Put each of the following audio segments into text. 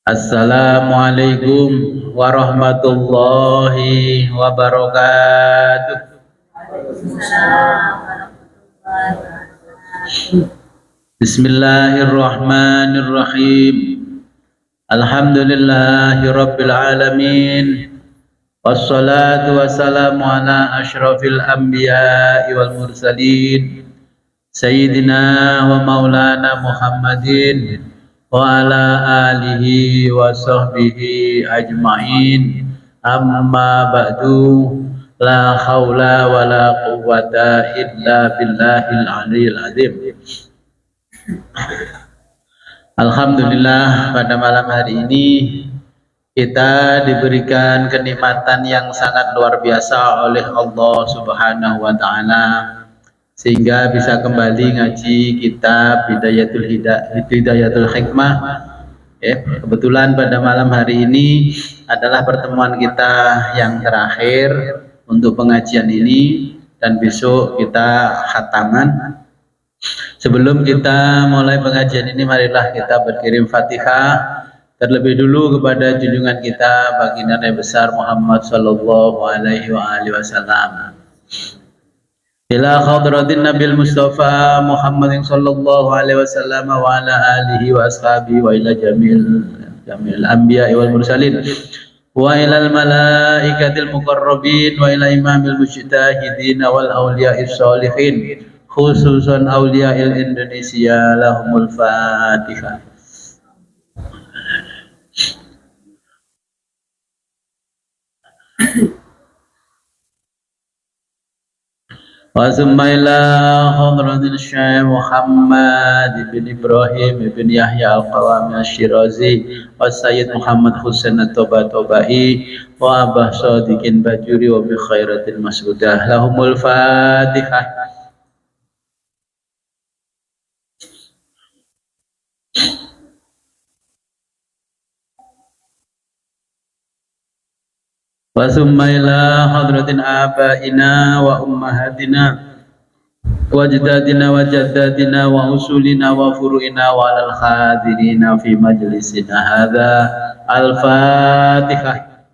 Assalamualaikum warahmatullahi wabarakatuh. Bismillahirrahmanirrahim. Alhamdulillahi rabbil alamin. Wassalatu wassalamu ala asyrafil anbiya'i wal mursalin Sayyidina wa maulana Muhammadin wa ala alihi wa sahbihi ajma'in. Amma ba'du, la haula wa la quwwata illa billahil aliyil azim. Alhamdulillah, pada malam hari ini kita diberikan kenikmatan yang sangat luar biasa oleh Allah Subhanahu wa taala, sehingga bisa kembali ngaji kitab Hidayatul Hikmah. Kebetulan pada malam hari ini adalah pertemuan kita yang terakhir untuk pengajian ini, dan besok kita khataman. Sebelum kita mulai pengajian ini, marilah kita berkirim Fatihah terlebih dulu kepada junjungan kita baginda Nabi besar Muhammad sallallahu alaihi wasallam. Ila hadratin Nabil Mustafa Muhammadin sallallahu alaihi wasallam wa ala alihi wa ashabihi wa ila jamil anbiya wal mursalin wa ila al malaikatil muqarrabin wa ila imamil mujtahidin wal awliya'is sholihin, khususan awliya'il Indonesia. Lahumul Fatihah. Wa summa ila hadratil Syekh Muhammad bin Ibrahim bin Yahya al-Qawami asy-Syirazi wa Sayyid Muhammad Husain at-Tabatabai wa Abah Shadiqin Bajuri wa bi khairatil mas'udah. Lahumul Fatihah. Wa summa ila hadratin abaina wa ummahatina wa ajdadina wa jaddatina wa usulina wa furu'ina wa alal khadirina fi majlisina hadha. Al-Fatihah.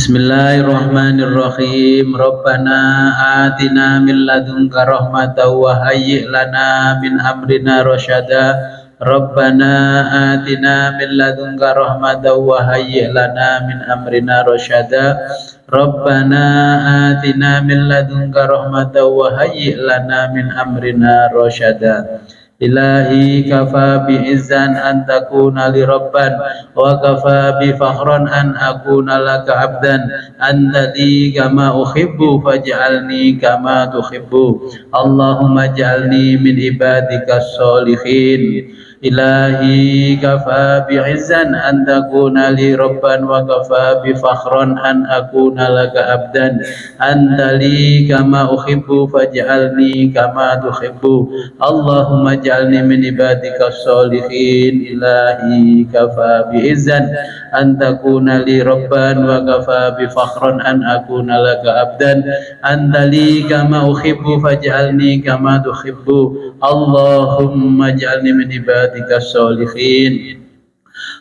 Bismillahirrahmanirrahim. Rabbana atina min ladunka rahmatan wa hayyi' lana min amrina rasyada. Rabbana atina min ladunka rahmatan wa hayyi' lana min amrina rasyada. Rabbana atina min ladunka rahmatan wa hayyi' lana min amrina rasyada. Ilahi kafa bi'izzan an takuna li rabban wa kafa bi fakhran an akuna laka abdan. Anta li kama uhibbu faj'alni kama tuhibbu. Allahumma ja'alni min ibadika sholihin. Ilahi kafa bi'izzan an takuna li rabban wa kafa bi fakhran an akuna laka abdan. Anta li kama uhibbu faj'alni kama tuhibbu. Allahumma ja'alni min ibadika sholihin. Ilahi kafa bi'izzan an takuna li rabban wa kafa bi fakhran an akuna laka abdan. Anta li kama uhibbu faj'alni kama tuhibbu. Allahumma ja'alni min ibadika sholihin.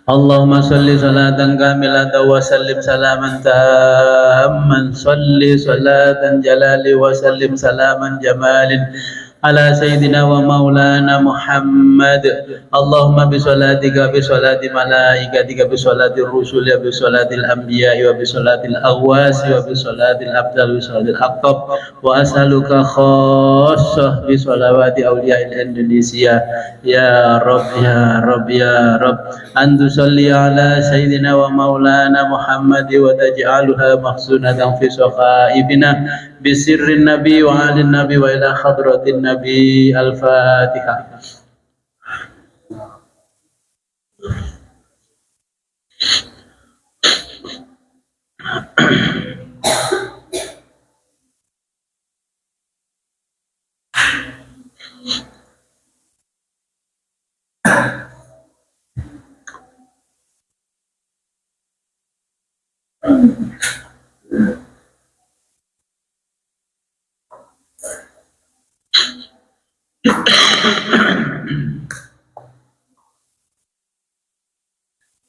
Allahumma salli salatan kamilatan wa sallim salaman tamman. Salli salatan jalali wa sallim salaman jamalin ala sayyidina wa maulana Muhammad. Allahumma bi salatika bi salati malaikatika bi salati rusul ya bi salatil anbiya wa bi salatil aghwas wa bi salatil abdal bi salatil aqtab wa as'aluka khassah bi salawati awliya'il Indonesia ya Rabb ya Rabb ya Rabb an tusalli ala sayyidina wa maulana Muhammad wa taj'alha mahsunatan fi saqaibina bisirrin nabi wa alin nabi wa ila hadratin nabi. Al-Fatihah.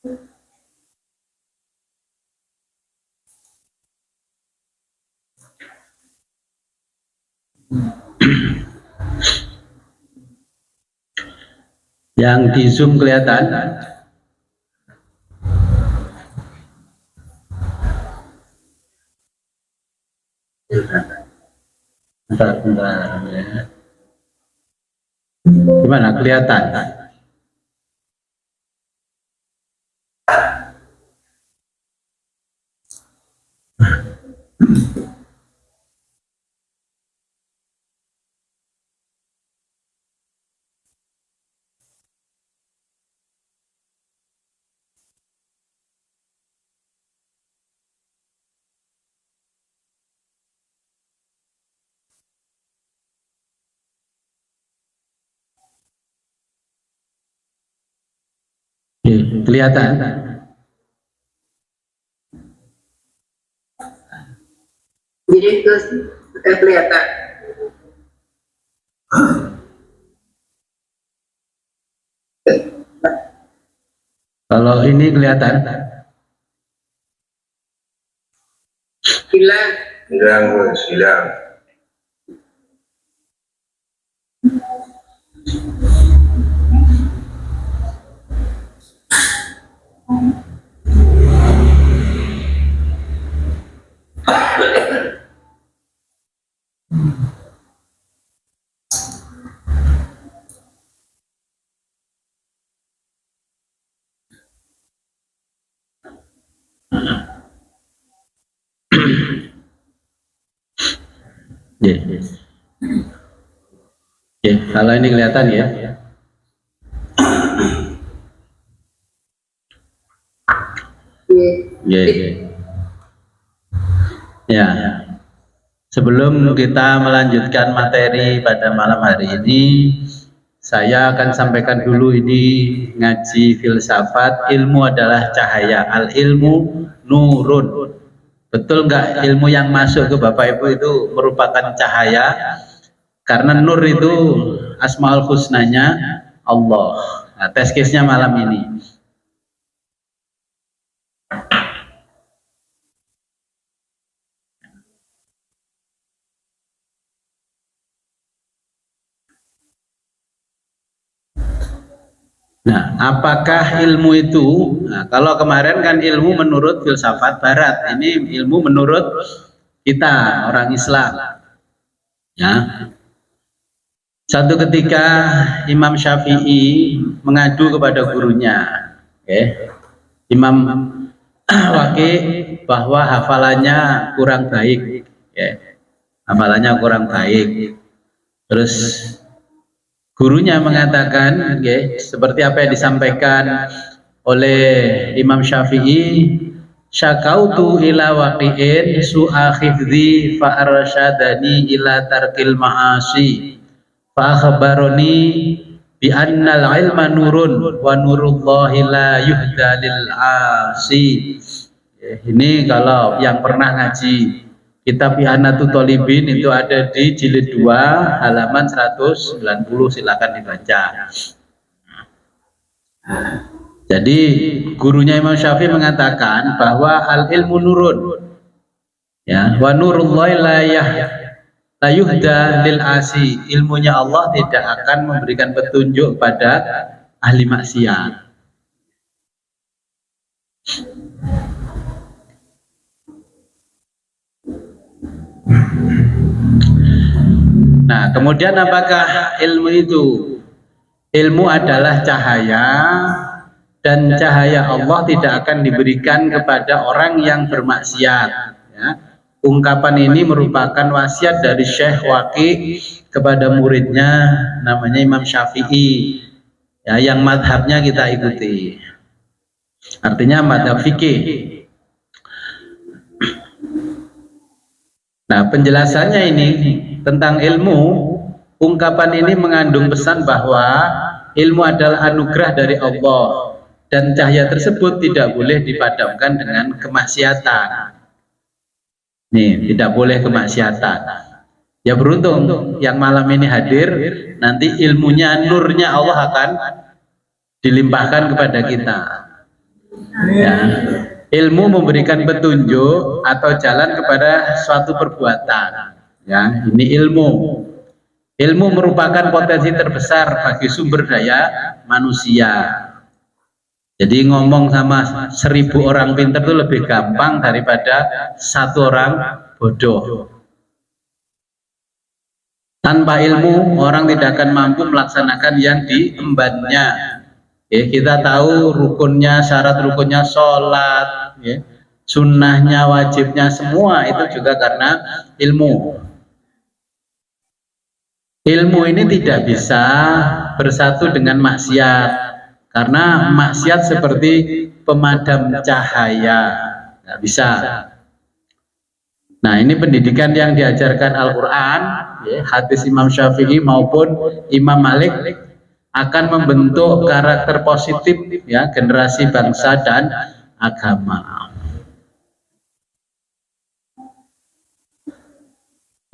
Yang di Zoom kelihatan? Bentar, ya. Gimana kelihatan? Kelihatan? Jadi terus kelihatan. Kalau ini kelihatan? Hilang. Hilang. Kalau ini kelihatan ya. Ya. Sebelum kita melanjutkan materi pada malam hari ini, saya akan sampaikan dulu ini ngaji filsafat. Ilmu adalah cahaya, al ilmu nurun. Betul nggak ilmu yang masuk ke Bapak Ibu itu merupakan cahaya? Karena nur itu asmaul husnanya Allah. Nah, tes case-nya malam ini. Nah, apakah ilmu itu? Nah, kalau kemarin kan ilmu menurut filsafat Barat, ini ilmu menurut kita orang Islam. Ya. Satu ketika Imam Syafi'i mengadu kepada gurunya, Imam Waqi, bahwa hafalannya kurang baik, hafalannya kurang baik. Terus gurunya mengatakan, seperti apa yang disampaikan oleh Imam Syafi'i, syakautu ila waqi'in su'a khifdhi fa arsyadani ila tarkil ma'asi fa akhbaroni bi annal ilma nurun wa nurullahi la yuhda lil asi. Ini kalau yang pernah ngaji kitab Ihanatul Thalibin itu ada di jilid 2 halaman 190, silakan dibaca. Jadi gurunya Imam Syafi'i mengatakan bahwa al ilmu nurun, ya, wa nurullahi la yuhda lil asi. Ilmunya Allah tidak akan memberikan petunjuk pada ahli maksiat. Nah, kemudian apakah ilmu itu? Ilmu adalah cahaya, dan cahaya Allah tidak akan diberikan kepada orang yang bermaksiat. Ya. Ungkapan ini merupakan wasiat dari Syekh Waqi kepada muridnya namanya Imam Syafi'i, ya, yang madhabnya kita ikuti. Artinya madhab fikih. Nah, penjelasannya ini tentang ilmu, ungkapan ini mengandung pesan bahwa ilmu adalah anugerah dari Allah dan cahaya tersebut tidak boleh dipadamkan dengan kemaksiatan. Nih, tidak boleh kemaksiatan. Ya beruntung yang malam ini hadir, nanti ilmunya, nurnya Allah akan dilimpahkan kepada kita. Ya. Ilmu memberikan petunjuk atau jalan kepada suatu perbuatan. Ya, ini ilmu. Ilmu merupakan potensi terbesar bagi sumber daya manusia. Jadi ngomong sama 1000 orang pintar itu lebih gampang daripada 1 orang bodoh. Tanpa ilmu, orang tidak akan mampu melaksanakan yang diembannya. Ya, kita tahu rukunnya, syarat rukunnya sholat, ya, sunnahnya, wajibnya, semua itu juga karena ilmu. Ilmu ini tidak bisa bersatu dengan maksiat, karena maksiat seperti pemadam cahaya, nggak bisa. Nah, ini pendidikan yang diajarkan Al-Quran, ya, hadis Imam Syafi'i maupun Imam Malik akan membentuk karakter positif, ya, generasi bangsa dan agama.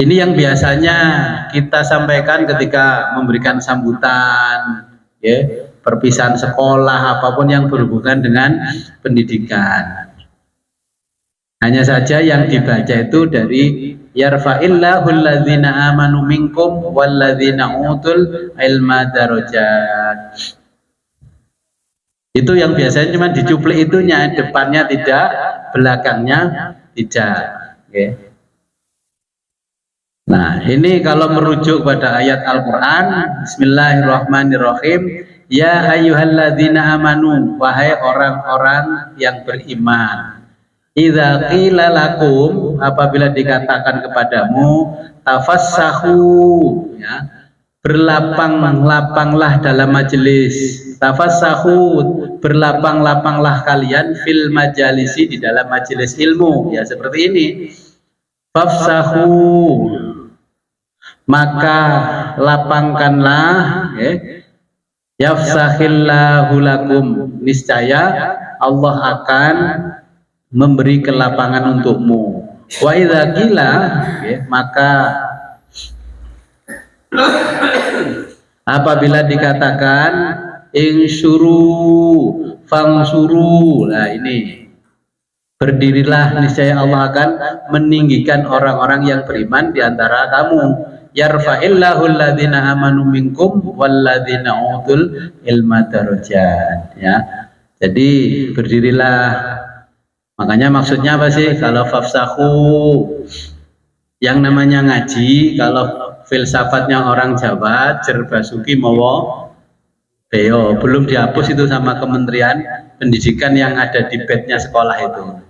Ini yang biasanya kita sampaikan ketika memberikan sambutan, ya, perpisahan sekolah, apapun yang berhubungan dengan pendidikan. Hanya saja yang dibaca itu dari yarfa'illahu alladzina amanu minkum walladzina utul ilma darajat. Itu yang biasanya cuma dicuplik itunya, depannya tidak, belakangnya tidak. Okay. Nah, ini kalau merujuk pada ayat Al-Quran, Bismillahirrahmanirrahim, ya ayyuhalladzina amanu, wahai orang-orang yang beriman. Idza qila lakum, apabila dikatakan kepadamu, tafassahu, ya, berlapang-lapanglah dalam majelis. Tafassahu, berlapang-lapanglah kalian fil majalisi, di dalam majelis ilmu, ya, seperti ini. Fafsahu, maka lapangkanlah, ya, yafsahillahu lakum, niscaya Allah akan memberi kelapangan untukmu. Wa idza qila, maka apabila dikatakan insyuru fangsuru, nah ini berdirilah, niscaya Allah akan meninggikan orang-orang yang beriman di antara kamu. Yarfa'illahu alladzina amanu minkum walladzina utul ilma darajat, ya. Jadi berdirilah. Makanya maksudnya apa sih? Kalau fafsahu, yang namanya ngaji, kalau filsafatnya orang Jawa, jerbasuki mawa beo, belum dihapus itu sama Kementerian Pendidikan yang ada di bednya sekolah itu.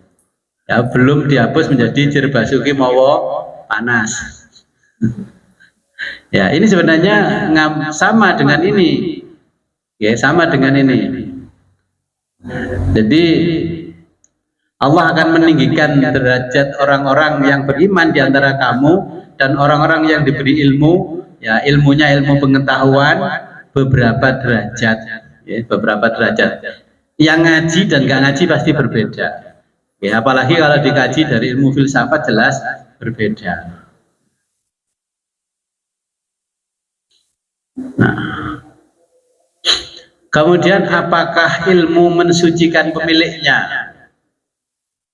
Ya, belum dihapus menjadi jerbasuki mawa panas. Ya, ini sebenarnya sama dengan ini. Ya, sama dengan ini. Jadi Allah akan meninggikan derajat orang-orang yang beriman di antara kamu dan orang-orang yang diberi ilmu, ya, ilmunya ilmu pengetahuan, beberapa derajat, ya, beberapa derajat. Yang ngaji dan nggak ngaji pasti berbeda, ya, apalagi kalau dikaji dari ilmu filsafat jelas berbeda. Nah, kemudian apakah ilmu mensucikan pemiliknya?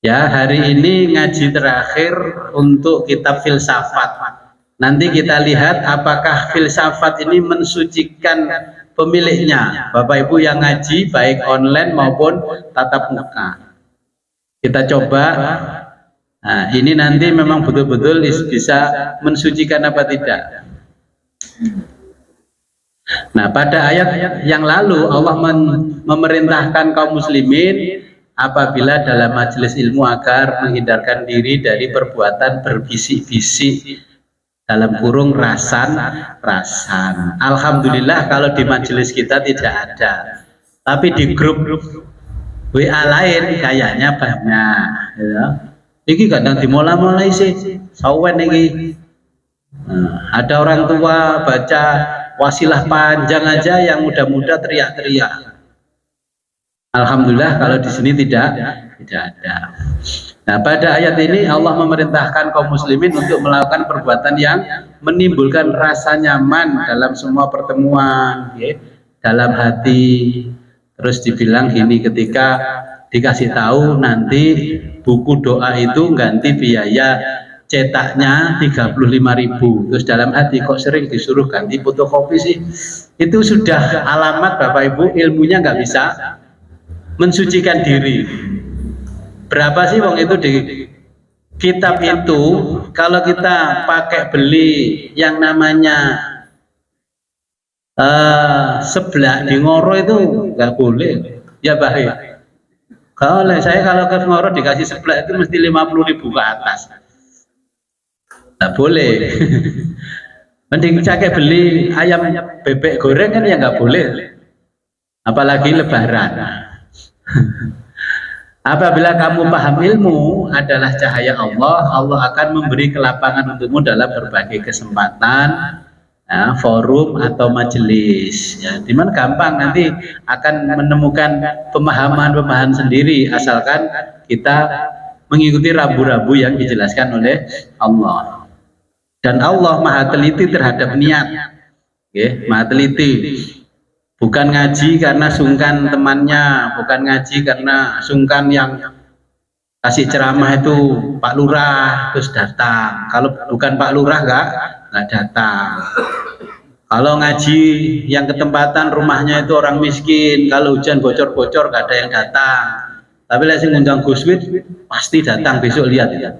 Ya, hari ini ngaji terakhir untuk kitab filsafat. Nanti kita lihat apakah filsafat ini mensucikan pemiliknya. Bapak Ibu yang ngaji baik online maupun tatap muka. Kita coba. Nah, ini nanti memang betul-betul bisa mensucikan apa tidak. Nah, pada ayat yang lalu Allah memerintahkan kaum muslimin apabila dalam majelis ilmu agar menghindarkan diri dari perbuatan berbisik-bisik, dalam kurung rasan. Alhamdulillah kalau di majelis kita tidak ada, tapi di grup WA lain kayaknya banyak, ya. Ini kadang dimulai sih sawen ini. Nah, ada orang tua baca wasilah panjang aja yang muda-muda teriak-teriak. Alhamdulillah kalau di sini tidak ada. Nah, pada ayat ini Allah memerintahkan kaum muslimin untuk melakukan perbuatan yang menimbulkan rasa nyaman dalam semua pertemuan, ya, dalam hati, Terus dibilang gini, ketika dikasih tahu nanti buku doa itu ganti biaya cetaknya 35.000. Terus dalam hati, kok sering disuruh ganti fotokopi sih? Itu sudah alamat Bapak Ibu ilmunya nggak bisa mensucikan diri. Berapa sih wong itu di kitab itu? Kalau kita pakai beli yang namanya seblak di Ngoro itu nggak boleh, ya bahaya. Kalau saya kalau ke Ngoro dikasih seblak itu mesti 50.000 ke atas. Nggak boleh. Mending cake beli ayam bebek goreng kan ya nggak boleh. Apalagi lebaran. Apabila kamu paham ilmu adalah cahaya Allah, Allah akan memberi kelapangan untukmu dalam berbagai kesempatan, ya, forum atau majelis. Ya, dimana gampang nanti akan menemukan pemahaman-pemahaman sendiri asalkan kita mengikuti rambu-rambu yang dijelaskan oleh Allah. Dan Allah maha teliti terhadap niat, okay, maha teliti. Bukan ngaji karena sungkan temannya, bukan ngaji karena sungkan yang kasih ceramah itu Pak Lurah terus datang. Kalau bukan Pak Lurah nggak datang. Kalau ngaji yang ketempatan rumahnya itu orang miskin, kalau hujan bocor-bocor nggak ada yang datang. Tapi lagi ngundang Gus Wid pasti datang, besok lihat ya.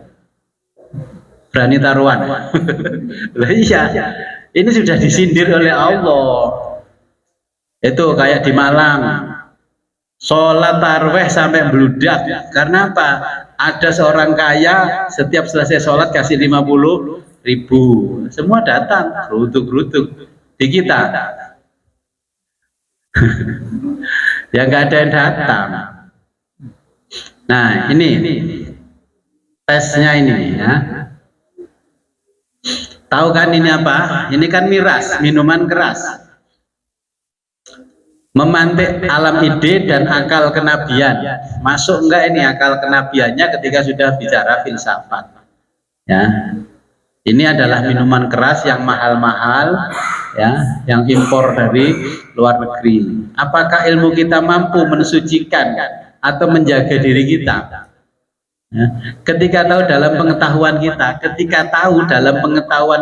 Berani taruhan. Iya, ini sudah disindir oleh Allah. Itu kayak di Malang, sholat taraweh sampai bludak. Karena apa? Ada seorang kaya setiap selesai sholat kasih 50.000. Semua datang, gerutuk-gerutuk. Di kita ya nggak ada yang datang. Nah ini tesnya ini ya. Tahu kan ini apa? Ini kan miras, minuman keras. Memantik alam ide dan akal kenabian. Masuk enggak ini akal kenabiannya ketika sudah bicara filsafat? Ya. Ini adalah minuman keras yang mahal-mahal, ya, yang impor dari luar negeri. Apakah ilmu kita mampu mensucikan atau menjaga diri kita? Ya. Ketika tahu dalam pengetahuan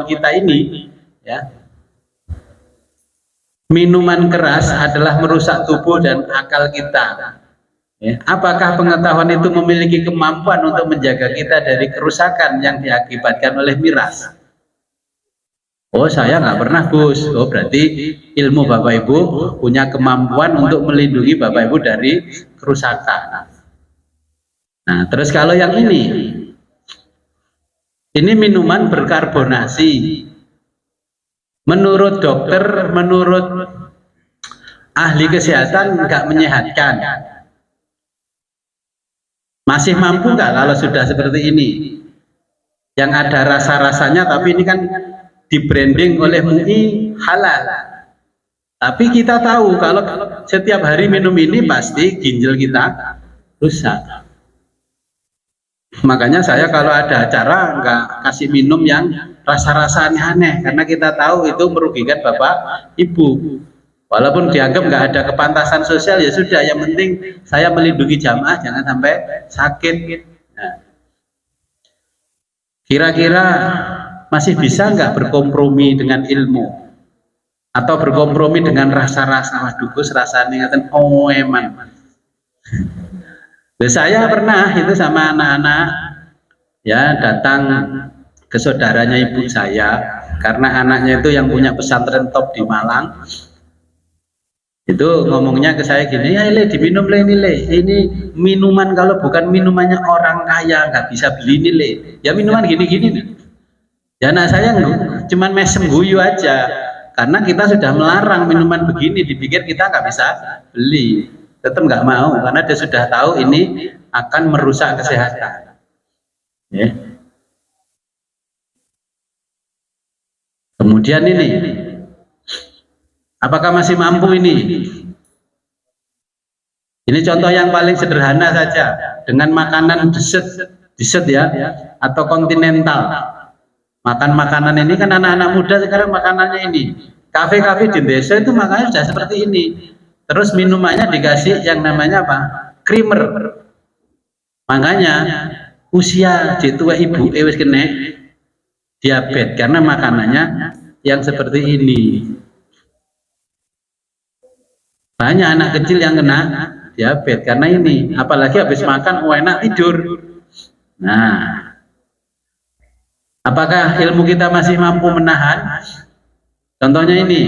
kita ini, ya, minuman keras adalah merusak tubuh dan akal kita. Ya. Apakah pengetahuan itu memiliki kemampuan untuk menjaga kita dari kerusakan yang diakibatkan oleh miras? Oh, saya nggak pernah, Gus. Oh, berarti ilmu Bapak Ibu punya kemampuan untuk melindungi Bapak Ibu dari kerusakan. Nah, terus kalau yang ini minuman berkarbonasi. Menurut dokter, menurut ahli kesehatan nggak menyehatkan. Masih mampu nggak kalau sudah seperti ini? Yang ada rasa-rasanya, tapi ini kan di branding oleh MUI halal. Tapi kita tahu kalau setiap hari minum ini pasti ginjal kita rusak. Makanya saya kalau ada acara nggak kasih minum yang rasa-rasa aneh-aneh, karena kita tahu itu merugikan Bapak Ibu. Walaupun dianggap nggak ada kepantasan sosial, ya sudah, yang penting saya melindungi jamaah jangan sampai sakit. Nah, kira-kira masih bisa nggak berkompromi dengan ilmu atau berkompromi dengan rasa-rasa? Waduh, Gus, rasanya ngeten eman. Saya pernah itu sama anak-anak ya datang ke saudaranya ibu saya, karena anaknya itu yang punya pesantren top di Malang. Itu ngomongnya ke saya gini, ya Le, diminum Le ini Le, ini minuman kalau bukan minumannya orang kaya nggak bisa beli ini Le, ya minuman gini-gini nih. Ya anak saya cuman mesem guyu aja, karena kita sudah melarang minuman begini, dipikir kita nggak bisa beli, tetap nggak mau, karena dia sudah tahu ini akan merusak kesehatan. Ya. Kemudian ini, apakah masih mampu ini? Ini contoh yang paling sederhana saja, dengan makanan dessert ya, atau kontinental. Makan makanan ini kan anak-anak muda sekarang makanannya ini. Kafe-kafe di desa itu makannya sudah seperti ini. Terus minumannya dikasih yang namanya apa? Creamer. Makanya usia tua ibu wis kena diabetes karena makanannya yang seperti ini. Banyak anak kecil yang kena diabetes karena ini, apalagi habis makan enak tidur. Nah, apakah ilmu kita masih mampu menahan? Contohnya ini.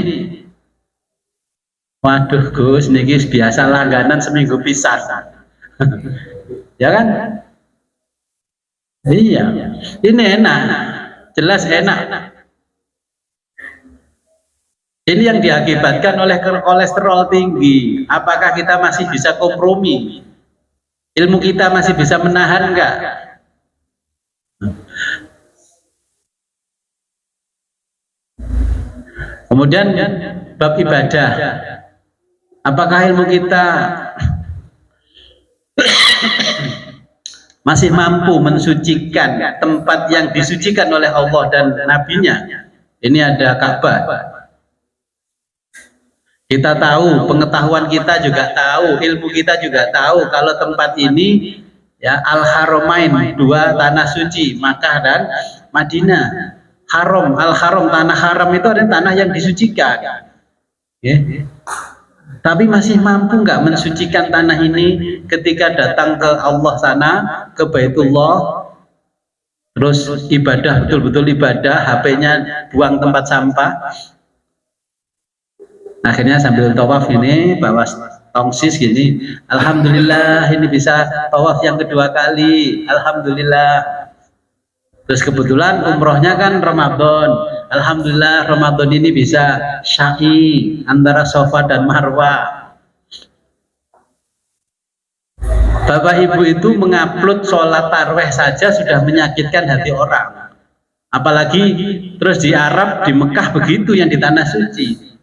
Waduh Gus, niki biasa langganan seminggu pisan. Ya kan? Iya, ini enak, jelas enak. Ini yang diakibatkan oleh kolesterol tinggi. Apakah kita masih bisa kompromi? Ilmu kita masih bisa menahan enggak? Kemudian bab ibadah. Apakah ilmu kita masih mampu mensucikan tempat yang disucikan oleh Allah dan Nabi-Nya? Ini ada Ka'bah. Kita tahu, pengetahuan kita juga tahu, ilmu kita juga tahu kalau tempat ini ya Al-Haramain, dua tanah suci, Makkah dan Madinah. Haram, Al-Haram, tanah haram itu adalah tanah yang disucikan. Ya. Tapi masih mampu nggak mensucikan tanah ini ketika datang ke Allah sana, ke Baitullah, terus ibadah, betul-betul ibadah, HP-nya buang tempat sampah. Akhirnya sambil tawaf ini bawa tongsis gini, alhamdulillah ini bisa tawaf yang kedua kali, alhamdulillah. Terus kebetulan umrohnya kan Ramadan, alhamdulillah Ramadan ini bisa sya'i antara Safa dan Marwah. Bapak Ibu itu mengupload sholat tarawih saja sudah menyakitkan hati orang, apalagi terus di Arab, di Mekah begitu, yang di tanah suci.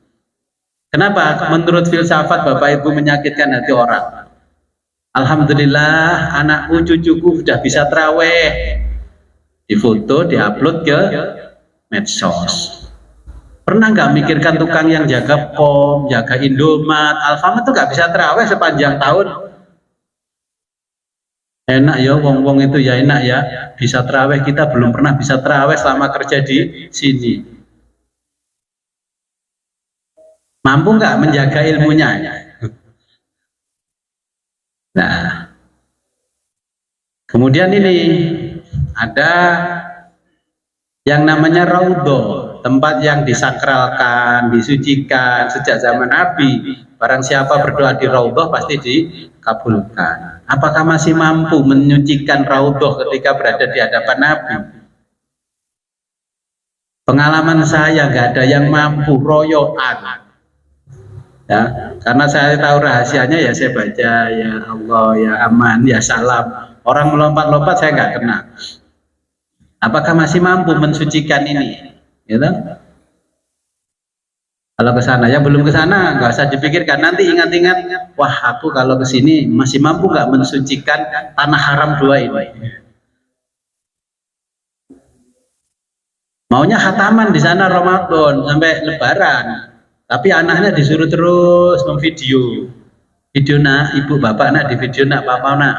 Kenapa? Menurut filsafat Bapak Ibu menyakitkan hati orang. Alhamdulillah anakku cucuku sudah bisa tarawih, difoto, diupload ke medsos. Pernah nggak mikirkan tukang yang jaga POM, jaga Indomaret, Alfamart itu nggak bisa tarawih sepanjang tahun? Enak ya, wong-wong itu ya enak ya, bisa tarawih, kita belum pernah bisa tarawih selama kerja di sini. Mampu nggak menjaga ilmunya? Nah, kemudian ini ada yang namanya raudhah, tempat yang disakralkan, disucikan sejak zaman Nabi. Barang siapa berdoa di raudhah pasti dikabulkan. Apakah masih mampu menyucikan raudhah ketika berada di hadapan Nabi? Pengalaman saya nggak ada yang mampu, royoan. Ya, karena saya tahu rahasianya ya saya baca ya Allah ya aman ya salam. Orang melompat-lompat saya nggak kena. Apakah masih mampu mensucikan ini? Gitu? Kalau ke sana, yang belum ke sana nggak usah dipikirkan. Nanti ingat-ingat, wah aku kalau ke sini masih mampu nggak mensucikan tanah haram dua ini? Maunya khataman di sana Ramadan sampai Lebaran. Tapi anaknya disuruh terus memvideo, video nak ibu bapak nak di video nak papa nak,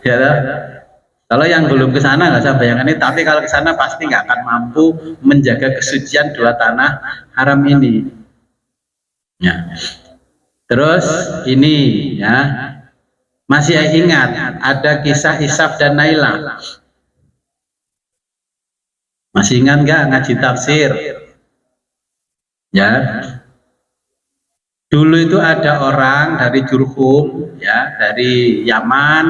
ya lah. Kalau yang belum ke sana nggak usah bayangkan ini, tapi kalau ke sana pasti nggak akan mampu menjaga kesucian dua tanah haram ini. Ya. Terus ini ya masih ingat ada kisah Ishaq dan Nailah? Masih ingat nggak ngaji tafsir? Ya, dulu itu ada orang dari Jurhum, ya, dari Yaman.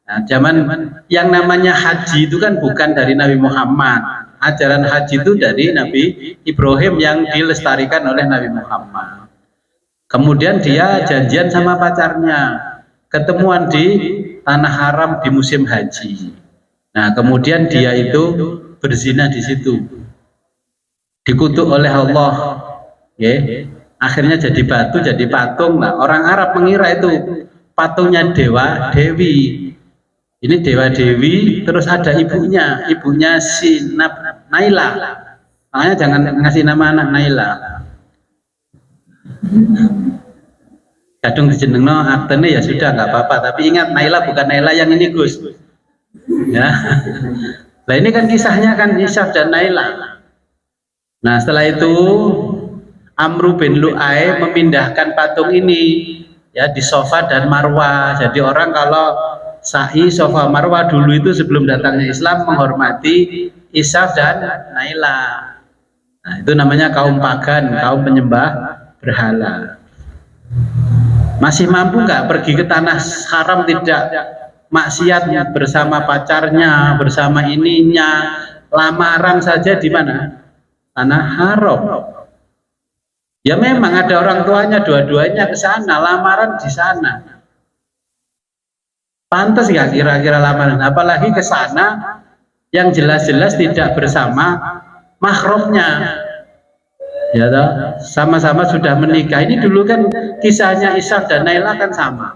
Nah, zaman yang namanya haji itu kan bukan dari Nabi Muhammad. Ajaran haji itu dari Nabi Ibrahim yang dilestarikan oleh Nabi Muhammad. Kemudian dia janjian sama pacarnya, ketemuan di tanah haram di musim haji. Nah, kemudian dia itu berzina di situ. Dikutuk oleh Allah, ya. Akhirnya jadi batu, jadi patung. Nah, orang Arab mengira itu patungnya dewa dewi. Ini dewa dewi, terus ada ibunya si Nailah. Makanya jangan ngasih nama anak Nailah. Kadung dijenengno aktene ya sudah nggak apa-apa, tapi ingat Naila bukan Naila yang ini Gus. Ya. Nah ini kan kisahnya kan Isyaf dan Naila. Nah setelah itu Amru bin Lu'ay memindahkan patung ini ya di Safa dan Marwah. Jadi orang kalau sa'i Safa Marwah dulu itu sebelum datangnya Islam menghormati Isyaf dan Naila. Nah itu namanya kaum pagan, kaum penyembah berhala. Masih mampu nggak pergi ke tanah haram, tidak maksiat bersama pacarnya, bersama ininya, lamaran saja di mana? Tanah haram. Ya memang ada orang tuanya, dua-duanya ke sana, lamaran di sana. Pantas nggak kira-kira lamaran? Apalagi ke sana yang jelas-jelas tidak bersama mahramnya. Ya toh, sama-sama sudah menikah. Ini dulu kan kisahnya Isyaf dan Naila kan sama.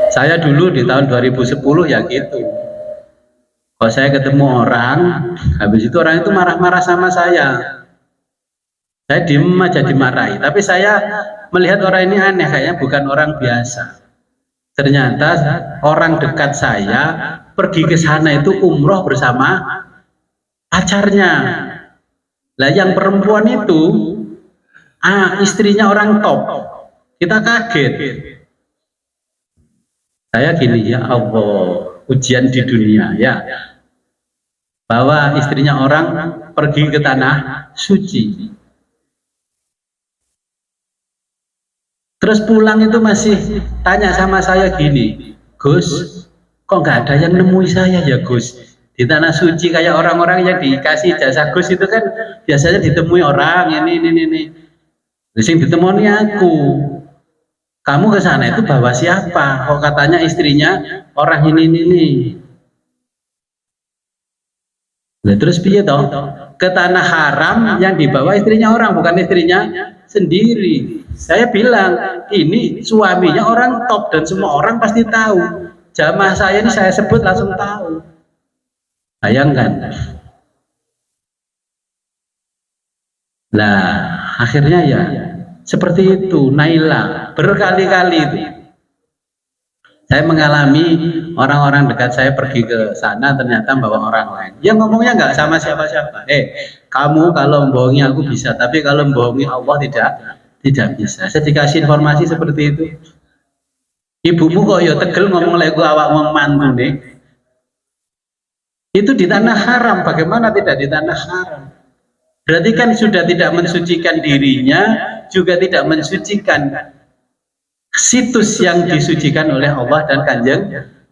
Saya dulu di tahun 2010 ya gitu. Kalau saya ketemu orang, habis itu orang itu marah-marah sama saya diem aja dimarahi. Tapi saya melihat orang ini aneh, kayaknya bukan orang biasa. Ternyata orang dekat saya pergi ke sana itu umroh bersama pacarnya. Lah yang perempuan itu istrinya orang top. Kita kaget. Saya gini, ya Allah, ujian di dunia ya. Bahwa istrinya orang pergi ke tanah suci. Terus pulang itu masih tanya sama saya gini, Gus, kok nggak ada yang nemui saya ya Gus? Di tanah suci kayak orang-orang yang dikasih jasa Gus itu kan biasanya ditemui orang ini. Sing ditemui aku. Kamu ke sana itu bawa siapa? Oh katanya istrinya orang ini. Nah, terus piye toh? Ke tanah haram yang dibawa istrinya orang, bukan istrinya sendiri. Saya bilang ini suaminya orang top dan semua orang pasti tahu. Jamaah saya ini saya sebut langsung tahu. Bayangkan. Nah, akhirnya ya seperti itu. Naila berkali-kali itu. Saya mengalami orang-orang dekat saya pergi ke sana ternyata bawa orang lain. Yang ngomongnya nggak sama siapa-siapa. Kamu kalau membohongi aku bisa, tapi kalau membohongi Allah tidak bisa. Saya dikasih informasi seperti itu. Ibumu kok ya tegel ngomong lagi awak mantu nih. Itu di tanah haram, bagaimana tidak di tanah haram? Berarti kan sudah tidak mensucikan dirinya, juga tidak mensucikan situs yang disucikan oleh Allah dan Kanjeng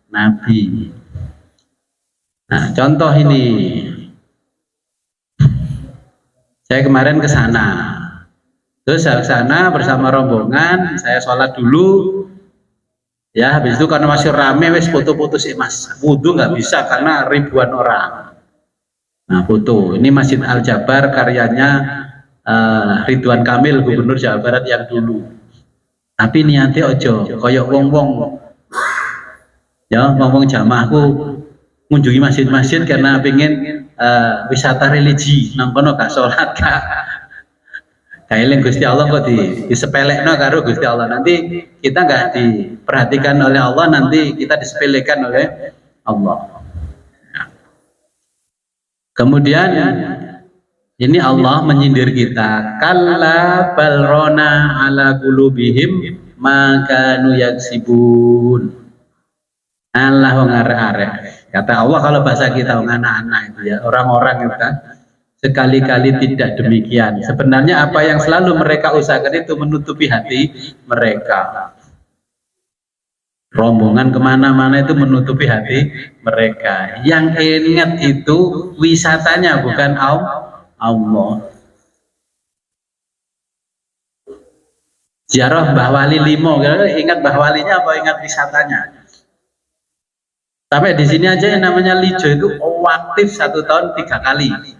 Nabi. Nah, contoh ini. Saya kemarin ke sana. Terus saya ke sana bersama rombongan, saya sholat dulu. Ya, habis itu karena masih rame, wes foto-foto sih mas. Wudhu nggak bisa karena ribuan orang. Nah, foto. Ini Masjid Al Jabar karyanya Ridwan Kamil, Gubernur Jawa Barat yang dulu. Tapi niatnya ojo, koyok wong-wong. Ya, wong-wong jamaahku mengunjungi masjid-masjid karena pengen wisata religi. Nangkono gak sholat kak. Kailing Gusti Allah kok disepelekno karo Gusti Allah, nanti kita nggak diperhatikan oleh Allah, nanti kita disepelekan oleh Allah. Kemudian ini Allah menyindir kita, kalla balrona ala qulubihim ma kanu yaksibun. Allah wong arek-arek. Kata Allah kalau bahasa kita wong anak-anak itu ya, orang-orang itu kan. Sekali-kali tidak demikian. Sebenarnya apa yang selalu mereka usahakan itu menutupi hati mereka. Rombongan kemana-mana itu menutupi hati mereka. Yang ingat itu wisatanya, bukan Allah. Ziarah Mbah Wali Limo, ingat Mbah Walinya apa ingat wisatanya? Sampai di sini aja yang namanya Lijo itu aktif 1 tahun 3 kali.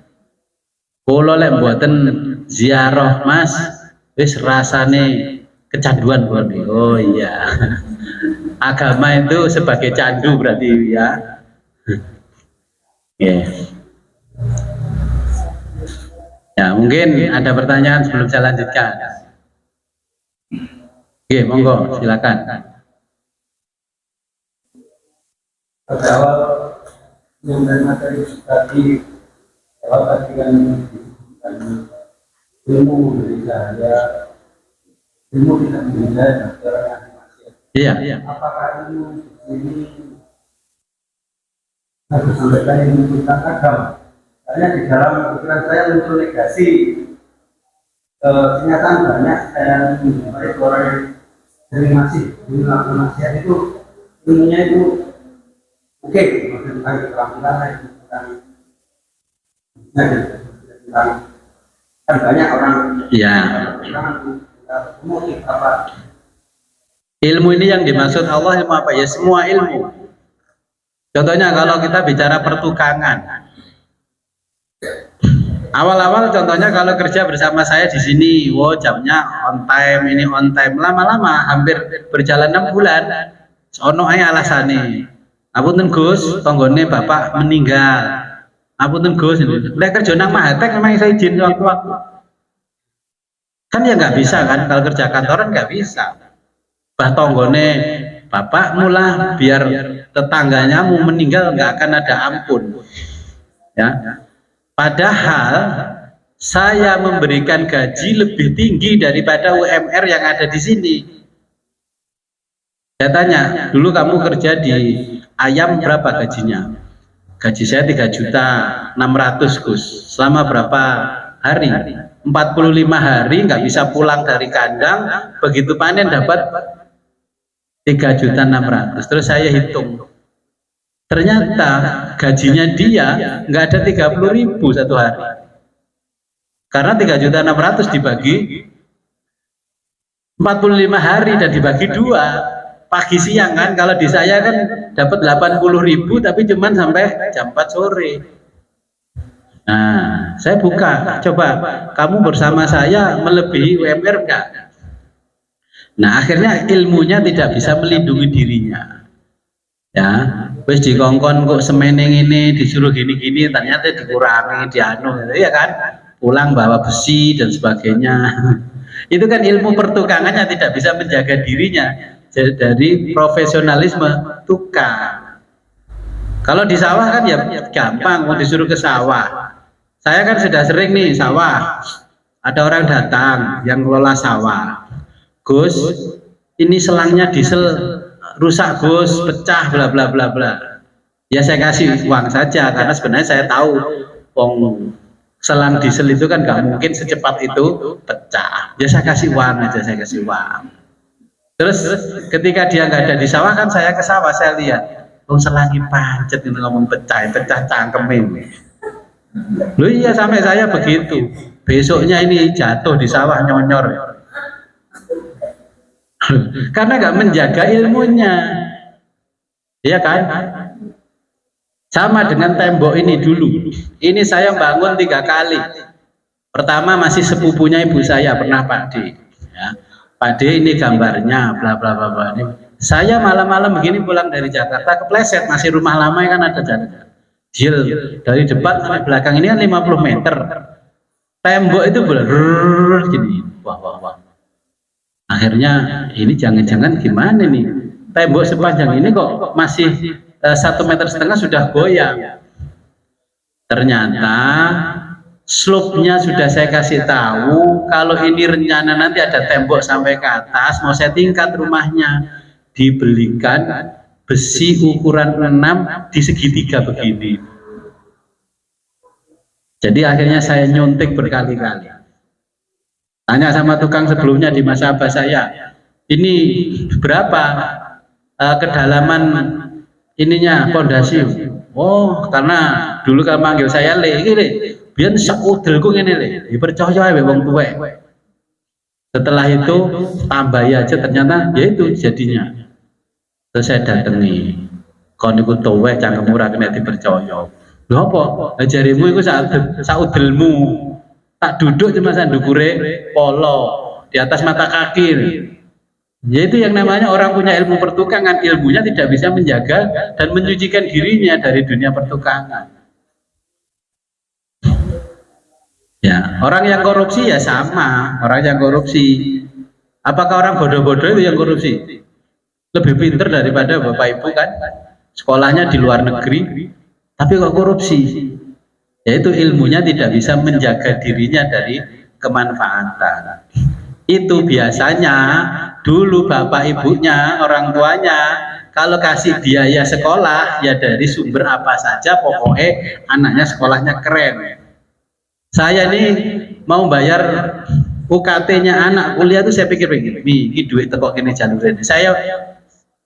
Kalau lek mboten ziarah mas, wis rasane kecanduan berarti. Oh iya, agama itu sebagai candu berarti ya. Ya, mungkin ada pertanyaan sebelum saya lanjutkan. Oke, monggo, silakan. Pada awal yang materi tadi, awal tadi kan disebutkan ilmu dari cahaya, ilmu tidak berbeda dengan ahli maksiat. Iya. Apakah ilmu ini harus sampaikan ilmu tentang agama? Karena di dalam pikiran saya muncul negasi. Kenyataan banyak saya menjumpai orang yang sering masih melakukan maksiat itu ilmunya itu oke, tentang keterampilan, tentang kan banyak orang motif apa. Ilmu ini yang dimaksud Allah ilmu apa ya? Semua ilmu. Contohnya kalau kita bicara pertukangan, awal-awal contohnya kalau kerja bersama saya di sini, wow jamnya on time, ini on time, lama-lama hampir berjalan 6 bulan, ono ae alasane. Apunten Gus, tonggone bapak meninggal. Apunten Gus, lek kerja nang Mahatek memang saya izin waktu-waktu. Kan ya nggak bisa kan, kalau kerja kantoran nggak bisa. Bah tonggone bapak mulah biar tetangganya mau meninggal nggak akan ada ampun. Ya. Padahal saya memberikan gaji lebih tinggi daripada UMR yang ada di sini. Saya tanya, dulu kamu kerja di Ayam berapa gajinya? Gaji saya 3.600.000 Gus. Selama berapa hari? 45 hari nggak bisa pulang dari kandang, begitu panen dapat 3.600.000. Terus saya hitung, ternyata gajinya dia nggak ada 30.000 satu hari, karena 3.600.000 dibagi 45 hari dan dibagi 2 pagi siang kan. Kalau di saya kan dapat 80.000 tapi cuman sampai jam 4 sore. Nah, saya buka, coba kamu bersama saya melebihi UMR enggak? Nah, akhirnya ilmunya tidak bisa melindungi dirinya. Ya, wis dikongkon kok semeneng ini disuruh gini-gini, ternyata dikurangi, dianu, ya kan? Pulang bawa besi dan sebagainya. Itu kan ilmu pertukangannya tidak bisa menjaga dirinya dari profesionalisme tukang. Kalau di sawah kan ya gampang, mau disuruh ke sawah. Saya kan sudah sering nih sawah, ada orang datang yang ngelola sawah. Gus, ini selangnya diesel rusak Gus, pecah bla bla bla bla. Ya saya kasih uang saja, karena sebenarnya saya tahu selang diesel itu kan nggak mungkin secepat itu pecah. Ya saya kasih uang aja, saya kasih uang. Terus ketika dia nggak ada di sawah kan saya ke sawah, saya lihat, selangi pancet itu ngomong pecah cangkem ini. Loh iya, sampai saya begitu. Besoknya ini jatuh di sawah nyonyor. Karena nggak menjaga ilmunya, ya kan? Sama dengan tembok ini dulu. Ini saya bangun 3 kali. Pertama masih sepupunya ibu saya, pernah Pak D. Ya. Pak D ini gambarnya, bla bla bla bla. Saya malam-malam begini pulang dari Jakarta kepleset, masih rumah lama kan ada jalan. Jil dari depan sampai belakang ini kan 50 meter. Tembok itu bener gini. Wah wah wah. Akhirnya ini jangan-jangan gimana nih, tembok sepanjang ini kok masih 1,5 meter sudah goyang. Ternyata slope-nya sudah saya kasih tahu, kalau ini rencana nanti ada tembok sampai ke atas, mau saya tingkat rumahnya, dibelikan besi ukuran 6 di segitiga begini. Jadi akhirnya saya nyuntik berkali-kali. Tanya sama tukang sebelumnya di masa abah saya, ini berapa kedalaman ininya pondasi? Oh, karena dulu kan manggil saya le, biar saudelku ini le, dipercaya ya wong tuwek. Setelah itu tambah aja, ternyata ya itu jadinya. Terus saya datangi, kon iku tuwek cangkemmu ora kena dipercaya. Lho apa? Jarimu iku saudelmu. Tak duduk cuma sandukure polo di atas mata kaki. Yaitu yang namanya orang punya ilmu pertukangan, ilmunya tidak bisa menjaga dan menyucikan dirinya dari dunia pertukangan. Ya, Ya, orang yang korupsi ya sama, orang yang korupsi. Apakah orang bodoh-bodoh itu yang korupsi? Lebih pintar daripada Bapak Ibu kan? Sekolahnya di luar negeri, tapi kok korupsi? Yaitu ilmunya tidak bisa menjaga dirinya dari kemanfaatan. Itu biasanya dulu bapak ibunya, orang tuanya kalau kasih biaya sekolah ya dari sumber apa saja, pokoknya anaknya sekolahnya keren. Saya nih mau bayar UKT-nya anak kuliah tuh saya pikir begini, ini duit tekok ini jalur ini. Saya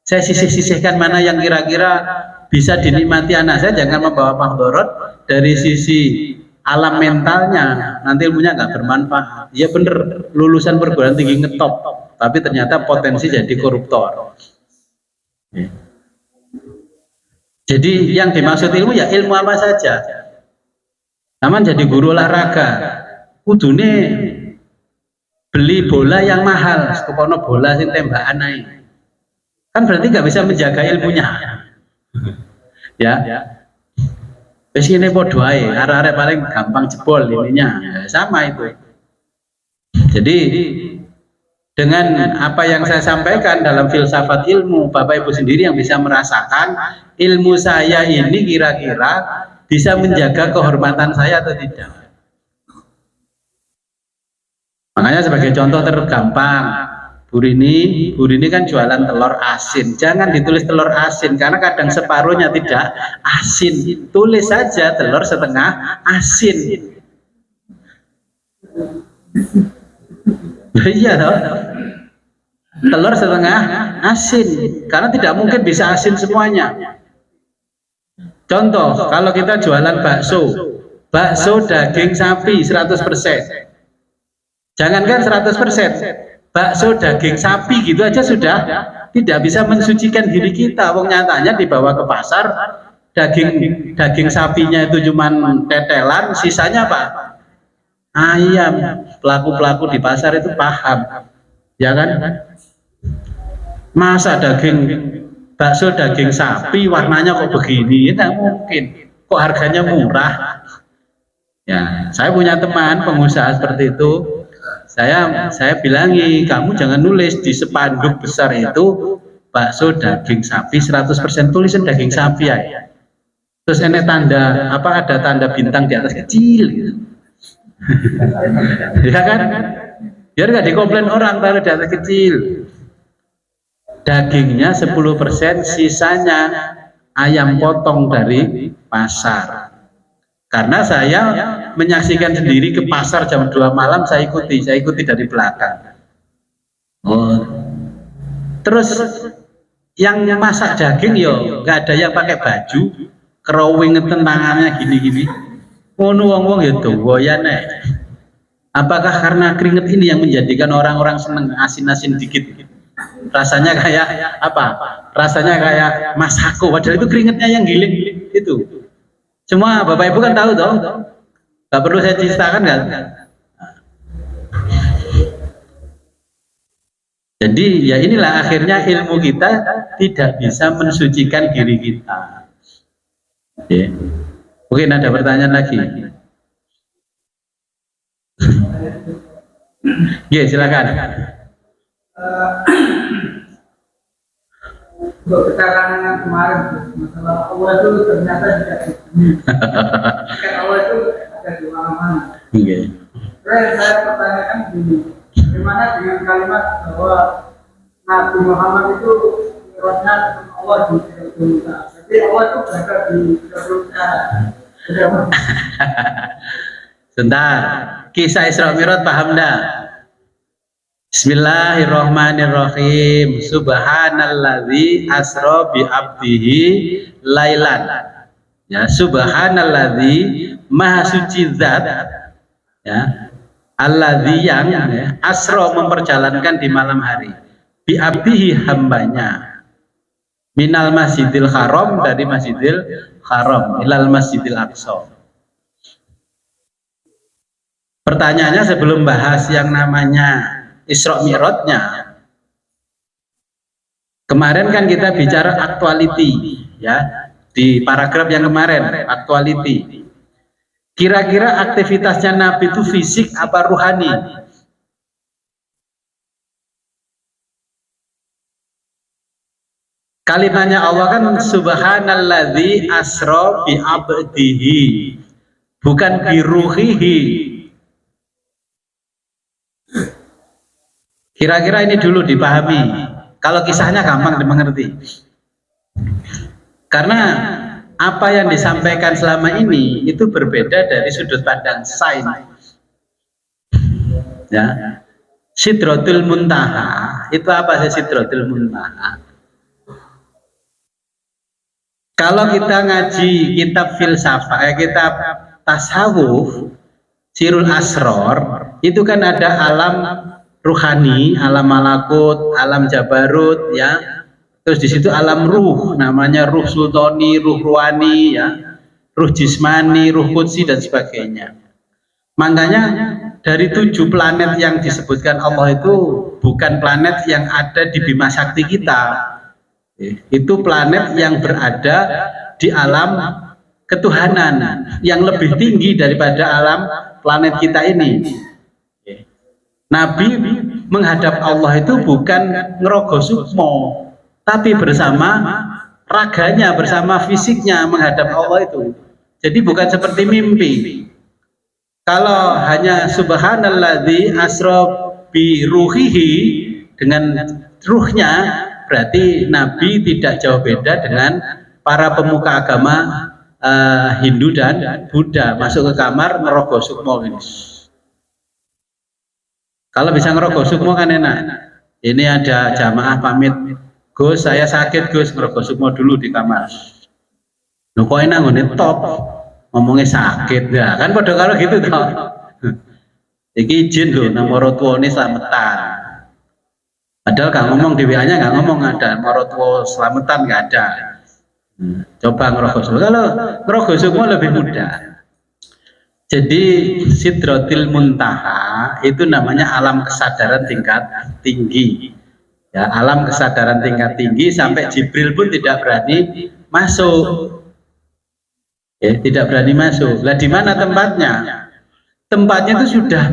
sisih-sisihkan mana yang kira-kira bisa dinikmati anak saya, jangan membawa pandorot dari sisi alam mentalnya, nanti ilmunya nggak bermanfaat. Ya bener, lulusan perguruan tinggi ngetop, tapi ternyata potensi jadi koruptor. Jadi yang dimaksud ilmu ya ilmu apa saja. Namun jadi guru olahraga, kudune beli bola yang mahal, sekono bola sing tembakan naik. Kan berarti nggak bisa menjaga ilmunya. Ya. Wis ini podo ae, arek-arek paling gampang jebol ininya. Ya, sama itu. Jadi dengan apa yang saya sampaikan dalam filsafat ilmu, Bapak Ibu sendiri yang bisa merasakan ilmu saya ini kira-kira bisa menjaga kehormatan saya atau tidak. Makanya sebagai contoh tergampang, Bu Rini kan jualan telur asin. Jangan ditulis telur asin karena kadang separuhnya tidak asin. Tulis saja telur setengah asin. Iya toh? Telur setengah asin karena tidak mungkin bisa asin semuanya. Contoh, kalau kita jualan bakso daging sapi 100%. Jangankan 100%, bakso daging sapi gitu aja sudah tidak bisa mensucikan diri kita. Wong nyatanya dibawa ke pasar, daging sapinya itu cuman tetelan, sisanya apa? Ayam. Pelaku-pelaku di pasar itu paham, ya kan? Masa bakso daging sapi warnanya kok begini? Tidak mungkin. Kok harganya murah? Ya, saya punya teman pengusaha seperti itu. Saya bilangi, kamu jangan nulis di spanduk besar itu bakso daging sapi 100%, tulisan daging sapi ya. Terus ini tanda apa, ada tanda bintang di atas kecil gitu. Ya kan? Biar nggak dikomplain orang taruh di atas kecil. Dagingnya 10%, sisanya ayam potong dari pasar. Karena saya menyaksikan sendiri ke pasar jam 2 malam, saya ikuti dari belakang. Oh. Terus yang masak daging yo nggak ada yang pakai baju, kerowing tangannya gini-gini. Ngono wong-wong ya doyan nek. Apakah karena keringet ini yang menjadikan orang-orang seneng asin-asin dikit? Rasanya kayak apa? Rasanya kayak masako, padahal itu keringetnya yang giling itu. Semua Bapak Ibu kan tahu toh? Gak perlu saya ceritakan kan? Jadi ya inilah akhirnya ilmu kita tidak bisa mensucikan diri kita. Ya. Mungkin ada pertanyaan lagi. Ya, silakan. Untuk keterangan yang kemarin masalah Allah itu ternyata tidak begini. Kan Allah itu ada di mana-mana. Okay. Saya pertanyakan begini, bagaimana dengan kalimat bahwa Nabi Muhammad itu rohnya Allah di Surga. Jadi Allah itu berada di Surga. Sebentar, kisah Isra Mi'raj paham dah? Bismillahirrahmanirrahim. Subhanalladzi asra bi abdihi lailan. Ya, subhanalladzi maha suci zat, ya. Alladzi yang ya, asra memperjalankan di malam hari. Bi abdihi hambanya. Minal masjidil haram, dari masjidil haram ilal masjidil aqsa. Pertanyaannya sebelum bahas yang namanya Isra Mi'rajnya, kemarin kan kita bicara actuality ya, di paragraf yang kemarin actuality. Kira-kira aktivitasnya Nabi itu fisik apa ruhani? Kalimatnya Allah kan subhanalladzi asra bi abdihi, bukan bi ruhihi. Kira-kira ini dulu dipahami. Kalau kisahnya gampang dimengerti. Karena apa yang disampaikan selama ini itu berbeda dari sudut pandang sains. Ya. Sidratul Muntaha itu apa sih Sidratul Muntaha? Kalau kita ngaji kitab filsafat, kitab tasawuf, Sirul Asror, itu kan ada alam ruhani, alam malakut, alam jabarut, ya. Terus di situ alam ruh, namanya ruh sultani, ruh ruhani, ya, ruh jismani, ruh qudsi dan sebagainya. Makanya dari 7 planet yang disebutkan Allah itu bukan planet yang ada di Bima Sakti kita. Itu planet yang berada di alam ketuhanan yang lebih tinggi daripada alam planet kita ini. Nabi menghadap Allah itu bukan ngerogo sukmo, tapi bersama raganya, bersama fisiknya menghadap Allah itu. Jadi bukan seperti mimpi. Kalau hanya subhanalladzi asra bi ruhihi, dengan ruhnya, berarti Nabi tidak jauh beda dengan para pemuka agama Hindu dan Buddha, masuk ke kamar ngerogoh sukmo ini. Kalau bisa ngerogoh sukmo kan enak. Ini ada jamaah pamit, Gus saya sakit Gus, ngerogoh sukmo dulu di kamar. Loh kok enak ngene top, ngomongnya sakit ya kan, pada kalau gitu toh. Iki izin loh, nomor tuane selamatan. Padahal gak ngomong di WA-nya, gak ngomong ada morotua selamatan, gak ada. Coba ngerogoh sukmo. Kalau ngerogoh sukmo lebih mudah. Jadi Sidratil Muntaha itu namanya alam kesadaran tingkat tinggi. Ya, alam kesadaran tingkat tinggi sampai Jibril pun tidak berani masuk. Ya, tidak berani masuk. Lah di mana tempatnya? Tempatnya itu sudah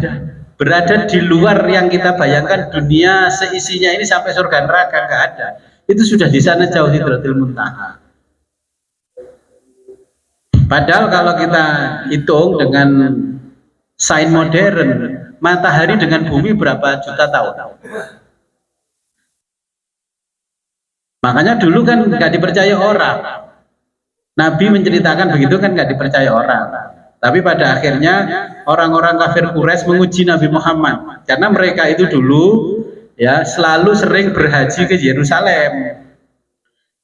berada di luar yang kita bayangkan, dunia seisinya ini sampai surga neraka nggak ada. Itu sudah di sana jauh Sidratil Muntaha. Padahal kalau kita hitung dengan sains modern, matahari dengan bumi berapa juta tahun? Makanya dulu kan nggak dipercaya orang. Nabi menceritakan begitu kan nggak dipercaya orang. Tapi pada akhirnya orang-orang kafir Quraisy menguji Nabi Muhammad karena mereka itu dulu ya selalu sering berhaji ke Yerusalem.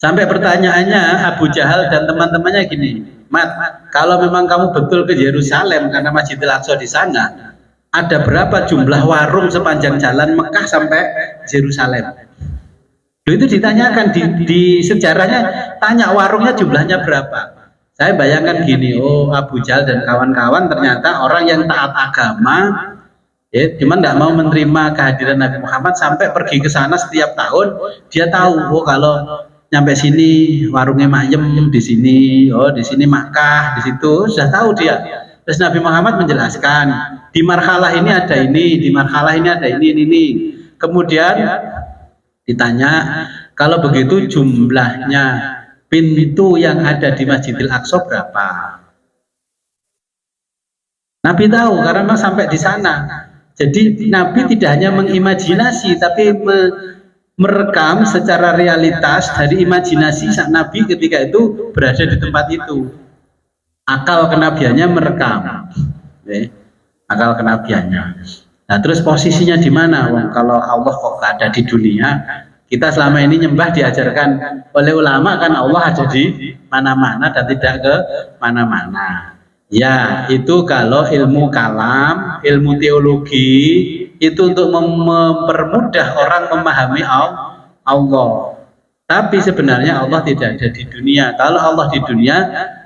Sampai pertanyaannya Abu Jahal dan teman-temannya gini, Mat, kalau memang kamu betul ke Yerusalem karena Masjidil Aqsa di sana, ada berapa jumlah warung sepanjang jalan Mekah sampai Yerusalem? Itu ditanyakan di sejarahnya, tanya warungnya jumlahnya berapa? Saya bayangkan gini, oh Abu Jahal dan kawan-kawan ternyata orang yang taat agama, ya, cuman nggak mau menerima kehadiran Nabi Muhammad sampai pergi ke sana setiap tahun. Dia tahu, oh kalau nyampe sini warungnya Mayem di sini, oh di sini Makkah, di situ sudah tahu dia. Terus Nabi Muhammad menjelaskan, di marhalah ini ada ini, di marhalah ini ada ini. Kemudian ditanya, kalau begitu jumlahnya pintu yang ada di Masjidil Aqsa berapa? Nabi tahu karena memang sampai di sana. Jadi Nabi tidak hanya mengimajinasi, tapi merekam secara realitas dari imajinasi saat Nabi ketika itu berada di tempat itu. Akal kenabiannya merekam, akal kenabiannya. Nah terus posisinya di mana? Kalau Allah kok ada di dunia? Kita selama ini nyembah diajarkan oleh ulama kan Allah ada di mana-mana dan tidak ke mana-mana. Ya, itu kalau ilmu kalam, ilmu teologi itu untuk mempermudah orang memahami Allah. Tapi sebenarnya Allah tidak ada di dunia. Kalau Allah di dunia,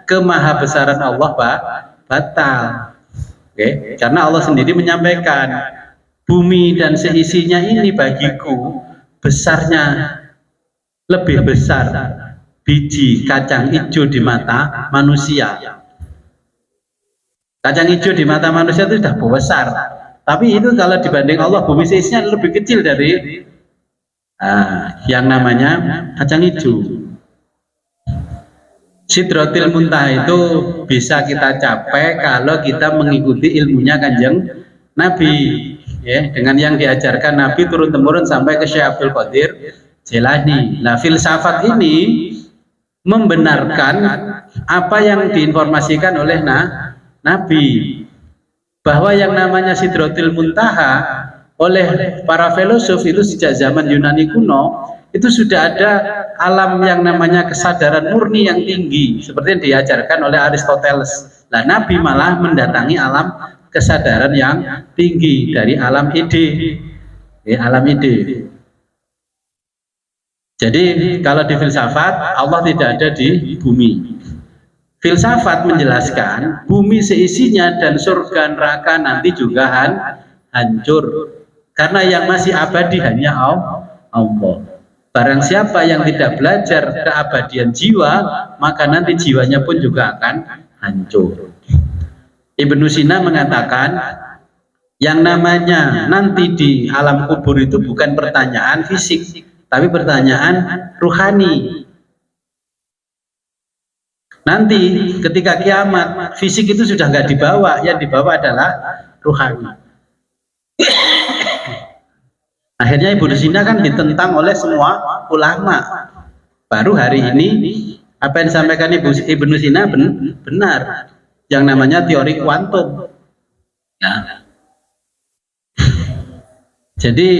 kemahabesaran Allah batal. Oke, karena Allah sendiri menyampaikan, bumi dan seisinya ini bagiku besarnya lebih besar biji kacang hijau di mata manusia. Kacang hijau di mata manusia itu sudah besar, tapi itu kalau dibanding Allah, bumi seisinya lebih kecil dari yang namanya kacang hijau. Sidratil Muntaha itu bisa kita capai kalau kita mengikuti ilmunya Kanjeng Nabi, ya, dengan yang diajarkan Nabi turun temurun sampai ke Syekh Abdul Qadir Jilani. Nah, filsafat ini membenarkan apa yang diinformasikan oleh Nabi, bahwa yang namanya Sidratil Muntaha oleh para filosof itu sejak zaman Yunani kuno itu sudah ada alam yang namanya kesadaran murni yang tinggi seperti yang diajarkan oleh Aristoteles. Nah, Nabi malah mendatangi alam kesadaran yang tinggi dari alam ide, alam ide. Jadi kalau di filsafat Allah tidak ada di bumi. Filsafat menjelaskan bumi seisinya dan surga neraka nanti juga hancur, karena yang masih abadi hanya Allah. Barang siapa yang tidak belajar keabadian jiwa, maka nanti jiwanya pun juga akan hancur. Ibnu Sina mengatakan yang namanya nanti di alam kubur itu bukan pertanyaan fisik, tapi pertanyaan ruhani. Nanti ketika kiamat, fisik itu sudah nggak dibawa, yang dibawa adalah ruhani. Akhirnya Ibnu Sina kan ditentang oleh semua ulama. Baru hari ini apa yang disampaikan Ibnu Sina benar, yang namanya teori kuantum. Ya. Jadi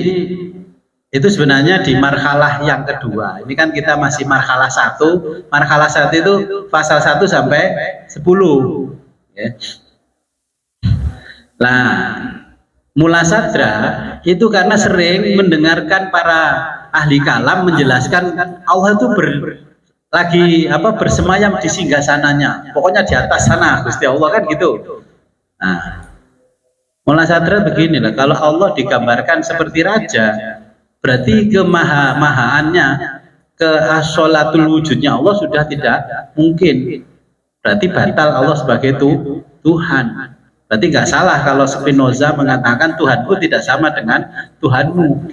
itu sebenarnya di marhalah yang kedua. Ini kan kita masih marhalah 1. Marhalah 1 itu pasal 1 sampai 10. Ya. Nah, Mula Sadra itu karena sering mendengarkan para ahli kalam menjelaskan Allah itu lagi bersemayam di singgasananya, pokoknya di atas sana Gusti Allah kan gitu. Nah, Mula Sadra begini lah, kalau Allah digambarkan seperti raja, berarti kemaha-mahaannya, ke-asolatul wujudnya Allah sudah tidak mungkin. Berarti batal Allah sebagai Tuhan. Berarti nggak salah kalau Spinoza mengatakan Tuhanku tidak sama dengan Tuhanmu.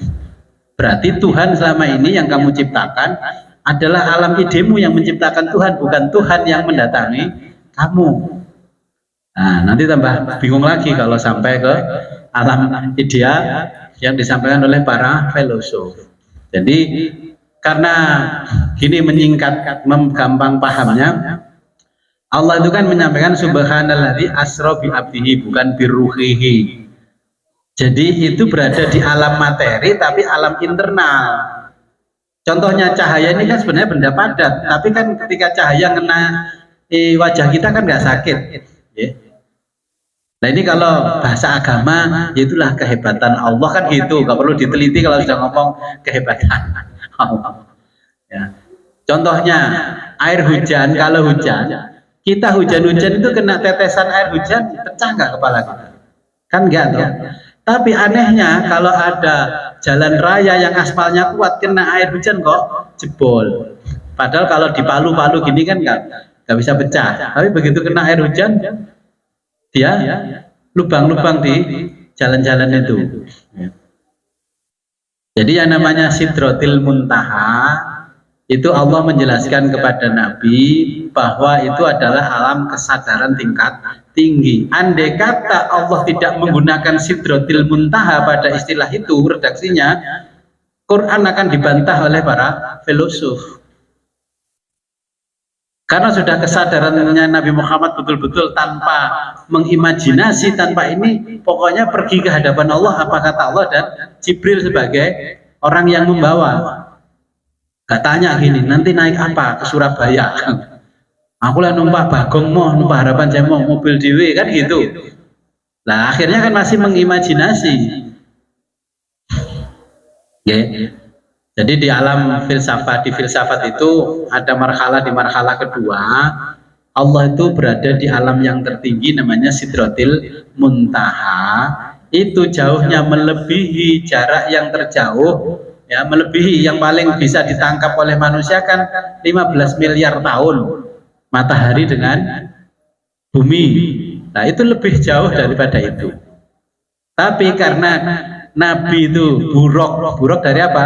Berarti Tuhan selama ini yang kamu ciptakan adalah alam idemu yang menciptakan Tuhan, bukan Tuhan yang mendatangi kamu. Nah, nanti tambah bingung lagi kalau sampai ke alam idea yang disampaikan oleh para filosof. Jadi karena gini menyingkat, menggampang pahamnya, Allah itu kan menyampaikan subhanalladzi asra bi abdihi, bukan biruhihi. Jadi itu berada di alam materi tapi alam internal. Contohnya cahaya ini kan sebenarnya benda padat, tapi kan ketika cahaya kena wajah kita kan nggak sakit. Ya. Nah ini kalau bahasa agama, itulah kehebatan Allah kan gitu. Gak perlu diteliti kalau sudah ngomong kehebatan Allah. Ya. Contohnya air hujan, kalau hujan kita hujan-hujan itu kena tetesan air hujan, pecah nggak kepala kita? Kan enggak toh. Tapi anehnya kalau ada jalan raya yang aspalnya kuat, kena air hujan kok jebol. Padahal kalau di Palu-Palu gini kan nggak bisa pecah. Tapi begitu kena air hujan, dia lubang-lubang di jalan-jalan itu. Jadi yang namanya Sidratil Muntaha itu Allah menjelaskan kepada Nabi bahwa itu adalah alam kesadaran tingkat tinggi. Andai kata Allah tidak menggunakan Sidratil Muntaha pada istilah itu, redaksinya, Quran akan dibantah oleh para filosof. Karena sudah kesadarannya Nabi Muhammad betul-betul tanpa mengimajinasi, tanpa ini, pokoknya pergi ke hadapan Allah, apa kata Allah, dan Jibril sebagai orang yang membawa. Gak tanya gini, nanti naik apa ke Surabaya? Aku lah numpak bagong mau, numpak harapan saya mau, mobil dewe kan gitu. Nah akhirnya kan masih mengimajinasi. Okay. Jadi di alam filsafat, di filsafat itu ada marhalah, di marhalah kedua Allah itu berada di alam yang tertinggi namanya Sidratil Muntaha. Itu jauhnya melebihi jarak yang terjauh, ya, melebihi yang paling bisa ditangkap oleh manusia kan 15 miliar tahun matahari dengan bumi. Nah, itu lebih jauh daripada itu. Tapi karena Nabi itu buruk dari apa?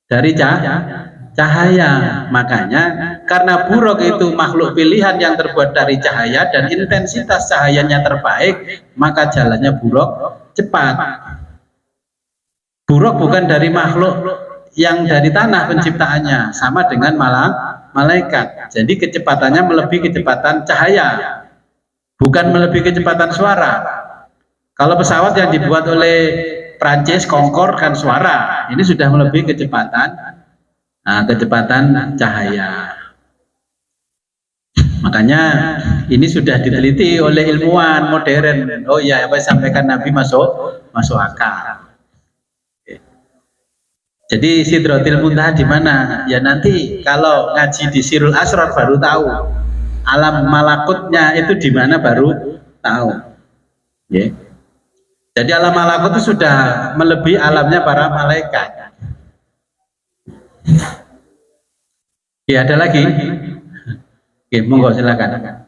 Dari cahaya. Makanya karena buruk itu makhluk pilihan yang terbuat dari cahaya dan intensitas cahayanya terbaik, maka jalannya buruk cepat. Buruk bukan dari makhluk yang dari tanah penciptaannya, sama dengan malaikat. Jadi kecepatannya melebihi kecepatan cahaya, bukan melebihi kecepatan suara. Kalau pesawat yang dibuat oleh Prancis Concorde kan suara, ini sudah melebihi kecepatan cahaya. Makanya ini sudah diteliti oleh ilmuwan modern. Oh iya, apa yang disampaikan Nabi masuk akal. Jadi Sidratil Muntaha di mana? Ya nanti kalau ngaji di Sirul Asrar baru tahu. Alam malakutnya itu di mana baru tahu. Ya. Jadi alam malakut itu sudah melebihi alamnya para malaikat. Ya, ada lagi? Oke, monggo silakan.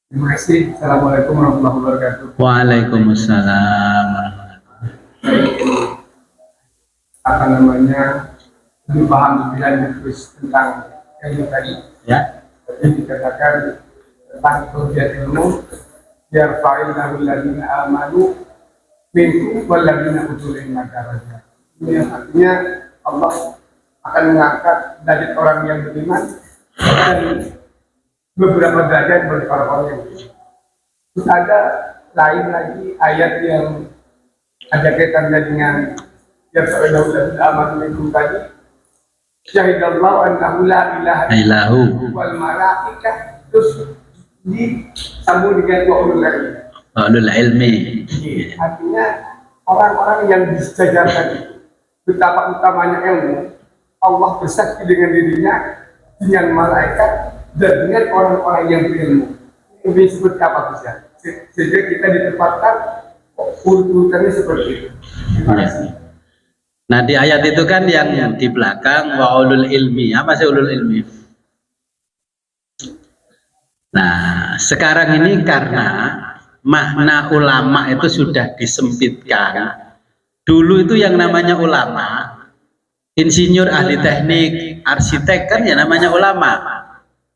Terima kasih. Assalamualaikum warahmatullahi wabarakatuh. Waalaikumsalam. Apa namanya, lebih paham lebih lanjut terus tentang ilmu tadi. Ya. Jadi dikatakan tentang kerugian ilmu, biar fa'ilnahu ladina amanu minkum waladina utul ilma darajat. Ini yang artinya Allah akan mengangkat dari orang yang beriman dan beberapa derajat bagi orang-orang yang beriman. Terus ada lain lagi ayat yang ada kaitannya dengan ya fa'ilnahu ladina amanu minkum tadi. Syahidallahu annahu la ilaha illahu wal malaikah, terus disambung dengan wa'ulul ilmi. Artinya orang-orang yang disejajarkan itu, betapa utamanya ilmu, Allah bersaksi dengan dirinya, dengan malaikat, dan dengan orang-orang yang berilmu. Ini disebut apa bisa? Sehingga kita ditempatkan urutannya seperti itu. Terima kasih. Nah, di ayat itu kan yang di belakang wa'ulul ilmi. Apa sih ulul ilmi? Nah, sekarang ini karena makna ulama itu sudah disempitkan. Dulu itu yang namanya ulama, insinyur, ahli teknik, arsitek kan ya namanya ulama,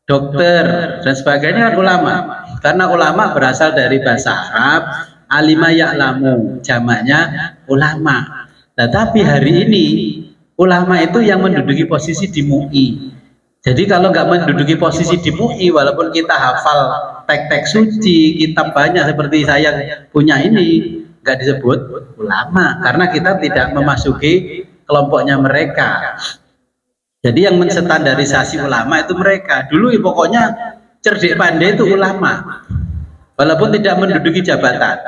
dokter dan sebagainya kan ulama. Karena ulama berasal dari bahasa Arab, alima ya'lamu, jamaknya ulama. Nah, tapi hari ini ulama itu yang menduduki posisi di MUI. Jadi kalau nggak menduduki posisi di MUI, walaupun kita hafal teks-teks suci, kitab banyak seperti saya punya ini, nggak disebut ulama karena kita tidak memasuki kelompoknya mereka. Jadi yang menstandarisasi ulama itu mereka. Dulu pokoknya cerdik pandai itu ulama, walaupun tidak menduduki jabatan.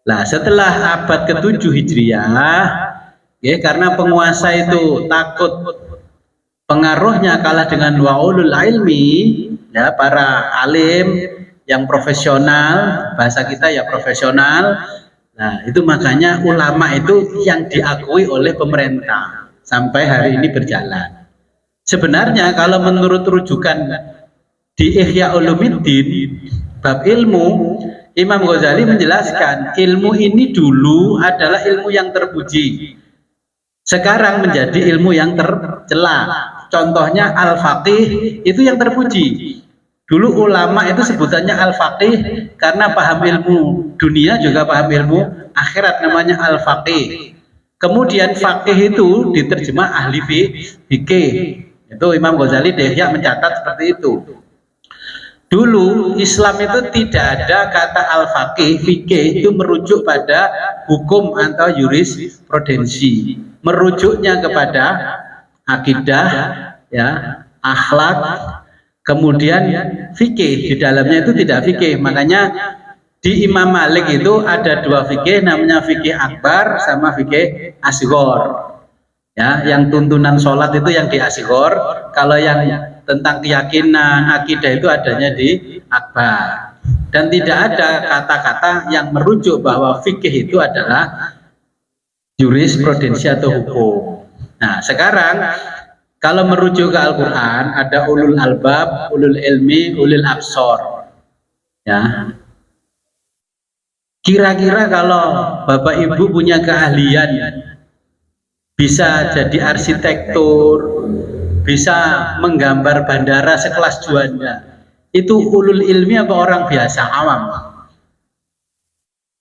Nah, setelah abad ke-7 Hijriah, ya, karena penguasa itu takut pengaruhnya kalah dengan wa'ulul ilmi, ya, para alim yang profesional, bahasa kita ya profesional. Nah, itu makanya ulama itu yang diakui oleh pemerintah sampai hari ini berjalan. Sebenarnya kalau menurut rujukan di Ihya Ulumuddin bab ilmu, Imam Ghazali menjelaskan ilmu ini dulu adalah ilmu yang terpuji, sekarang menjadi ilmu yang tercela. Contohnya al-faqih itu yang terpuji. Dulu ulama itu sebutannya al-faqih karena paham ilmu dunia juga paham ilmu akhirat, namanya al-faqih. Kemudian faqih itu diterjemah ahli fikih. Itu Imam Ghazali Ihya mencatat seperti itu. Dulu Islam itu tidak ada kata al-faqih, fikih itu merujuk pada hukum atau jurisprudensi, merujuknya kepada akidah, ya, akhlak, kemudian fikih. Di dalamnya itu tidak fikih. Makanya di Imam Malik itu ada dua fikih, namanya fikih akbar sama fikih asghar. Ya, yang tuntunan sholat itu yang di asghar, kalau yang tentang keyakinan akidah itu adanya di akbar. Dan tidak ada kata-kata yang merujuk bahwa fikih itu adalah jurisprudensi atau hukum. Nah, sekarang kalau merujuk ke Al-Quran ada ulul albab, ulul ilmi, ulul absor. Ya. Kira-kira kalau Bapak Ibu punya keahlian bisa jadi arsitektur, bisa menggambar bandara sekelas Juanda, itu ulul ilmi apa orang biasa awam?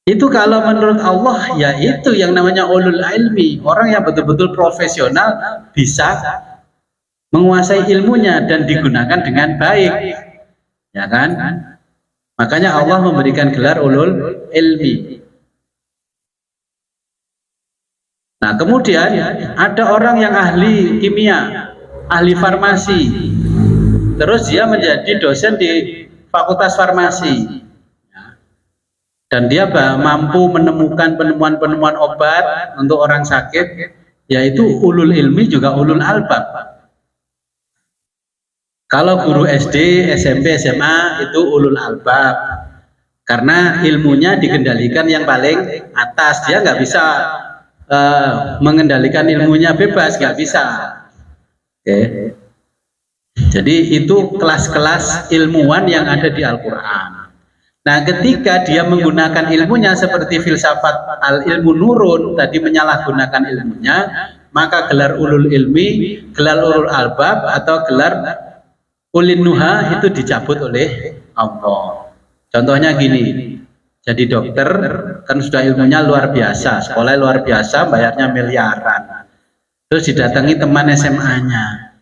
Itu kalau menurut Allah ya itu yang namanya ulul ilmi, orang yang betul-betul profesional bisa menguasai ilmunya dan digunakan dengan baik, ya kan? Makanya Allah memberikan gelar ulul ilmi. Nah, kemudian ada orang yang ahli kimia, ahli farmasi, terus dia menjadi dosen di fakultas farmasi, dan dia mampu menemukan penemuan-penemuan obat untuk orang sakit, yaitu ulul ilmi juga ulul albab. Kalau guru SD, SMP, SMA itu ulul albab, karena ilmunya dikendalikan yang paling atas. Dia nggak bisa mengendalikan ilmunya bebas, nggak bisa. Oke. Jadi itu kelas-kelas ilmuwan yang ada di Al-Quran. Nah, ketika dia menggunakan ilmunya seperti filsafat al-ilmu nurun, tadi menyalahgunakan ilmunya, maka gelar ulul ilmi, gelar ulul albab, atau gelar ulin nuha itu dicabut oleh Allah. Contohnya gini, jadi dokter kan sudah ilmunya luar biasa, sekolah luar biasa, bayarnya miliaran. Terus didatangi teman SMA-nya,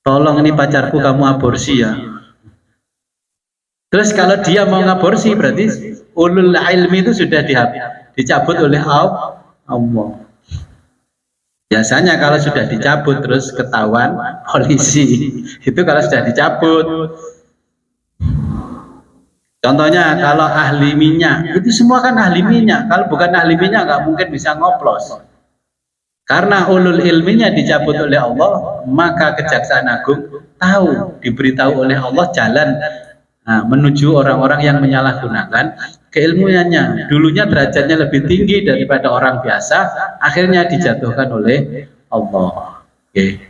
tolong ini pacarku kamu aborsi ya. Terus kalau dia mau ngaborsi berarti ulul ilmi itu sudah dicabut oleh Allah. Biasanya kalau sudah dicabut terus ketahuan polisi, itu kalau sudah dicabut. Contohnya kalau ahli minyak, itu semua kan ahli minyak. Kalau bukan ahli minyak nggak mungkin bisa ngoplos. Karena ulul ilminya dicabut oleh Allah, maka Kejaksaan Agung tahu, diberitahu oleh Allah jalan menuju orang-orang yang menyalahgunakan keilmuannya. Dulunya derajatnya lebih tinggi daripada orang biasa, akhirnya dijatuhkan oleh Allah. Oke.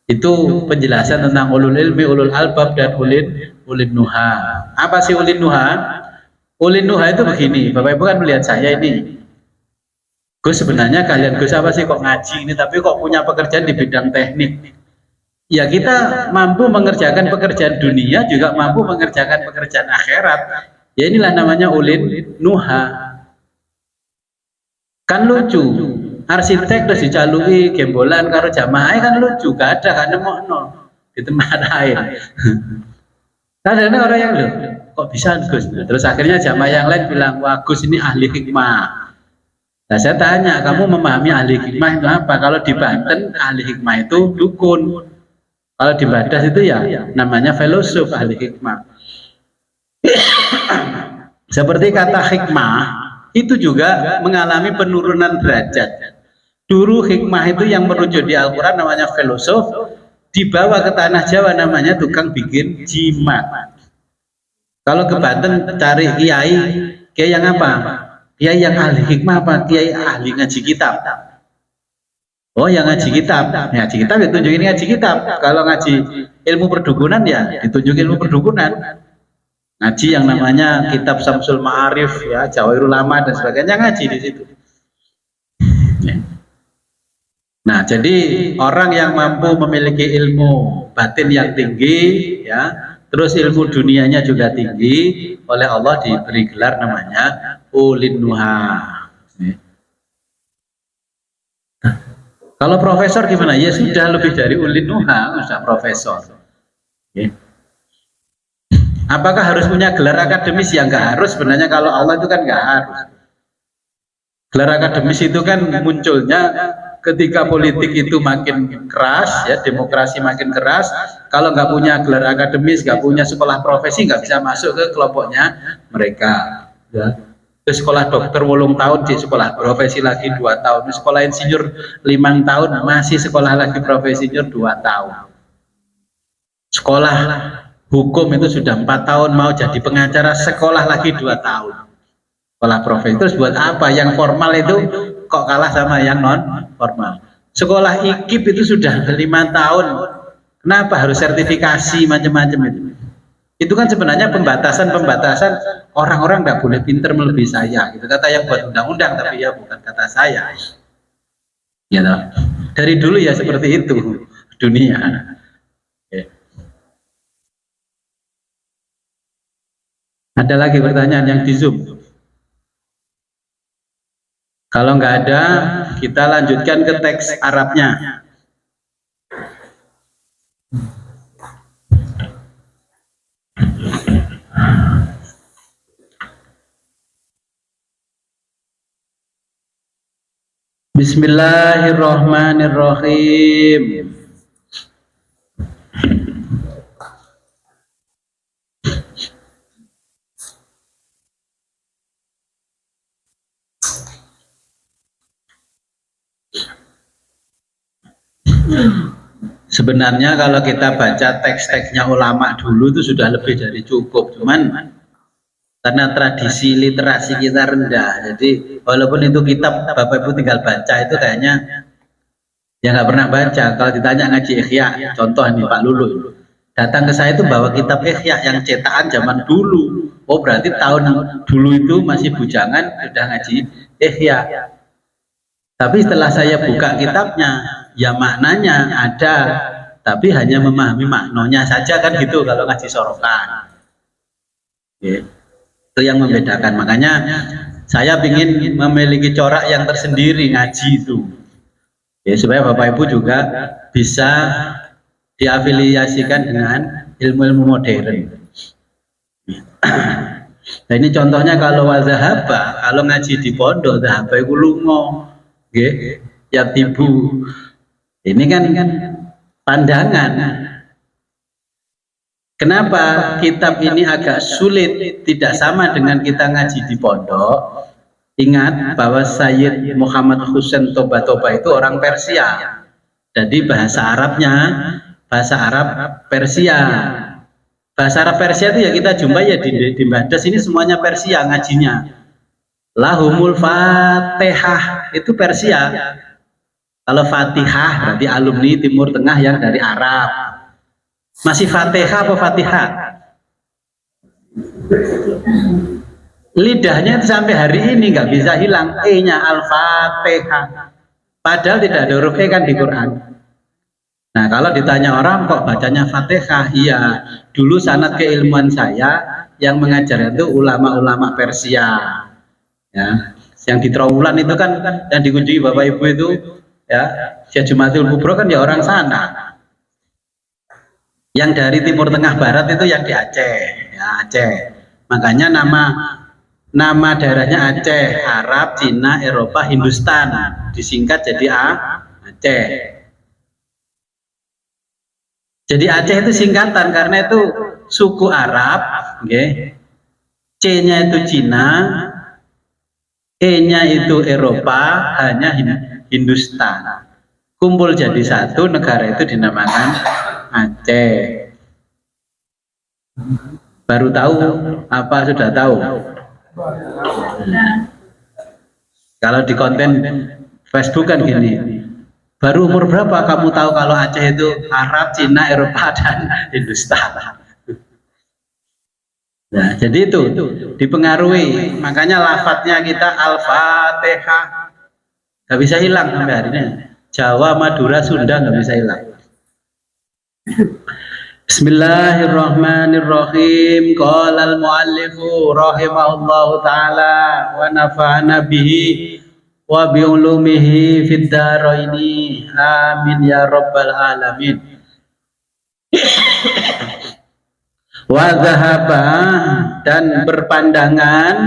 Itu penjelasan tentang ulul ilmi, ulul albab, dan ulin nuha. Apa sih ulin nuha? Ulin nuha itu begini, Bapak Ibu kan melihat saya ini, Gus, sebenarnya kalian Gus apa sih kok ngaji ini tapi kok punya pekerjaan di bidang teknik? Ya, kita mampu mengerjakan pekerjaan dunia, juga mampu mengerjakan pekerjaan akhirat. Ya, inilah namanya ulin nuha. Kan lucu, arsitek terus dicalui gembolan karo jamaah kan lucu, gak ada kan nemokno di tempat lain. Ada orang yang loh, kok bisa Gus? Terus akhirnya jamaah yang lain bilang, wah Gus ini ahli hikmah. Nah, saya tanya, kamu memahami ahli hikmah itu apa? Kalau di Banten ahli hikmah itu dukun. Kalau di Badas itu ya namanya filosof, ahli hikmah. Seperti kata hikmah itu juga mengalami penurunan derajat. Dulu hikmah itu yang merujuk di Al-Quran namanya filosof, dibawa ke tanah Jawa namanya tukang bikin jimat. Kalau ke Banten cari kiai yang apa? Kiai yang ahli hikmah apa? Kiai ahli ngaji kitab. Oh, yang ngaji kitab, ngaji kitab ya tunjukin ngaji kitab. Kalau ngaji ilmu perdukunan ya ditunjukin ilmu perdukunan. Ngaji yang namanya kitab Samsul Ma'arif ya, Jawahirul Ulama dan sebagainya, ngaji di situ. Nah, jadi orang yang mampu memiliki ilmu batin yang tinggi ya, terus ilmu dunianya juga tinggi, oleh Allah diberi gelar namanya ulin nuha. Kalau profesor gimana? Ya sudah lebih dari ulin nuha, sudah profesor. Apakah harus punya gelar akademis? Ya nggak harus sebenarnya, kalau Allah itu kan nggak harus. Gelar akademis itu kan munculnya ketika politik itu makin keras, ya demokrasi makin keras. Kalau nggak punya gelar akademis, nggak punya sekolah profesi, nggak bisa masuk ke kelompoknya mereka. Ya. Terus sekolah dokter 8 tahun di sekolah profesi lagi 2 tahun, sekolah insinyur 5 tahun masih sekolah lagi profesi insinyur 2 tahun. Sekolah hukum itu sudah 4 tahun, mau jadi pengacara sekolah lagi 2 tahun. Sekolah profesi. Terus buat apa? Yang formal itu kok kalah sama yang non formal. Sekolah IKIP itu sudah 5 tahun. Kenapa harus sertifikasi macam-macam itu? Itu kan sebenarnya pembatasan orang-orang nggak boleh pinter melebihi saya. Itu kata yang buat undang-undang, tapi ya bukan kata saya. Ya, toh. Dari dulu ya seperti itu dunia. Oke. Ada lagi pertanyaan yang di Zoom? Kalau nggak ada, kita lanjutkan ke teks Arabnya. Bismillahirrahmanirrahim. Sebenarnya kalau kita baca teks-teksnya ulama dulu itu sudah lebih dari cukup, cuman karena tradisi literasi kita rendah, jadi walaupun itu kitab Bapak Ibu tinggal baca itu kayaknya ya nggak pernah baca. Kalau ditanya ngaji Ihya, contoh nih Pak Lulu datang ke saya itu bawa kitab Ihya yang cetakan zaman dulu. Oh berarti tahun dulu itu masih bujangan sudah ngaji Ihya. Tapi setelah saya buka kitabnya, ya maknanya ada, tapi hanya memahami maknanya saja kan gitu kalau ngaji sorokan. Oke. Itu yang membedakan. Makanya saya ingin memiliki corak yang tersendiri ngaji itu. Ya, supaya Bapak Ibu juga bisa diafiliasikan dengan ilmu-ilmu modern. Nah ini contohnya kalau wazahaba, kalau ngaji di pondok, zahaba itu lungo, ya tibu. Ini kan pandangan. Kenapa kitab ini agak sulit, tidak sama dengan kita ngaji di pondok? Ingat bahwa Sayyid Muhammad Husain Toba-Toba itu orang Persia. Jadi bahasa Arabnya bahasa Arab Persia. Bahasa Arab Persia itu ya kita jumpa ya di Badas ini semuanya Persia ngajinya. Lahumul Fatihah itu Persia. Kalau Fatihah berarti alumni Timur Tengah yang dari Arab. Masih Fatihah apa Fatihah? Lidahnya itu sampai hari ini nggak bisa hilang E-nya Al-Fatihah. Padahal tidak ada huruf E kan di Quran. Nah kalau ditanya orang kok bacanya Fatihah, iya dulu sanad keilmuan saya yang mengajar itu ulama-ulama Persia, ya, yang di Trawulan itu kan yang dikunjungi Bapak Ibu itu, ya, Syekh Jumatul Kubro kan ya orang sana. Yang dari Timur Tengah Barat itu yang di Aceh, ya Aceh. Makanya nama daerahnya Aceh, Arab, Cina, Eropa, Hindustan, disingkat jadi Aceh. Jadi Aceh itu singkatan karena itu suku Arab, okay. C-nya itu Cina, E-nya itu Eropa, hanya Hindustan. Kumpul jadi satu, negara itu dinamakan Aceh. Baru tahu apa sudah tahu? Kalau di konten Facebook kan gini. Baru umur berapa kamu tahu kalau Aceh itu Arab, Cina, Eropa, dan Hindustan? Nah, jadi itu dipengaruhi. Makanya lafadznya kita Al-Fatihah nggak bisa hilang sampai hari ini. Jawa, Madura, Sunda nggak bisa hilang. Bismillahirrahmanirrahim. Qala al-muallifu rahimahullahu ta'ala wa nafa'ana bihi wa bi'ulumihi fid dharaini amin ya rabbal alamin. Wa dhahaba dan berpandangan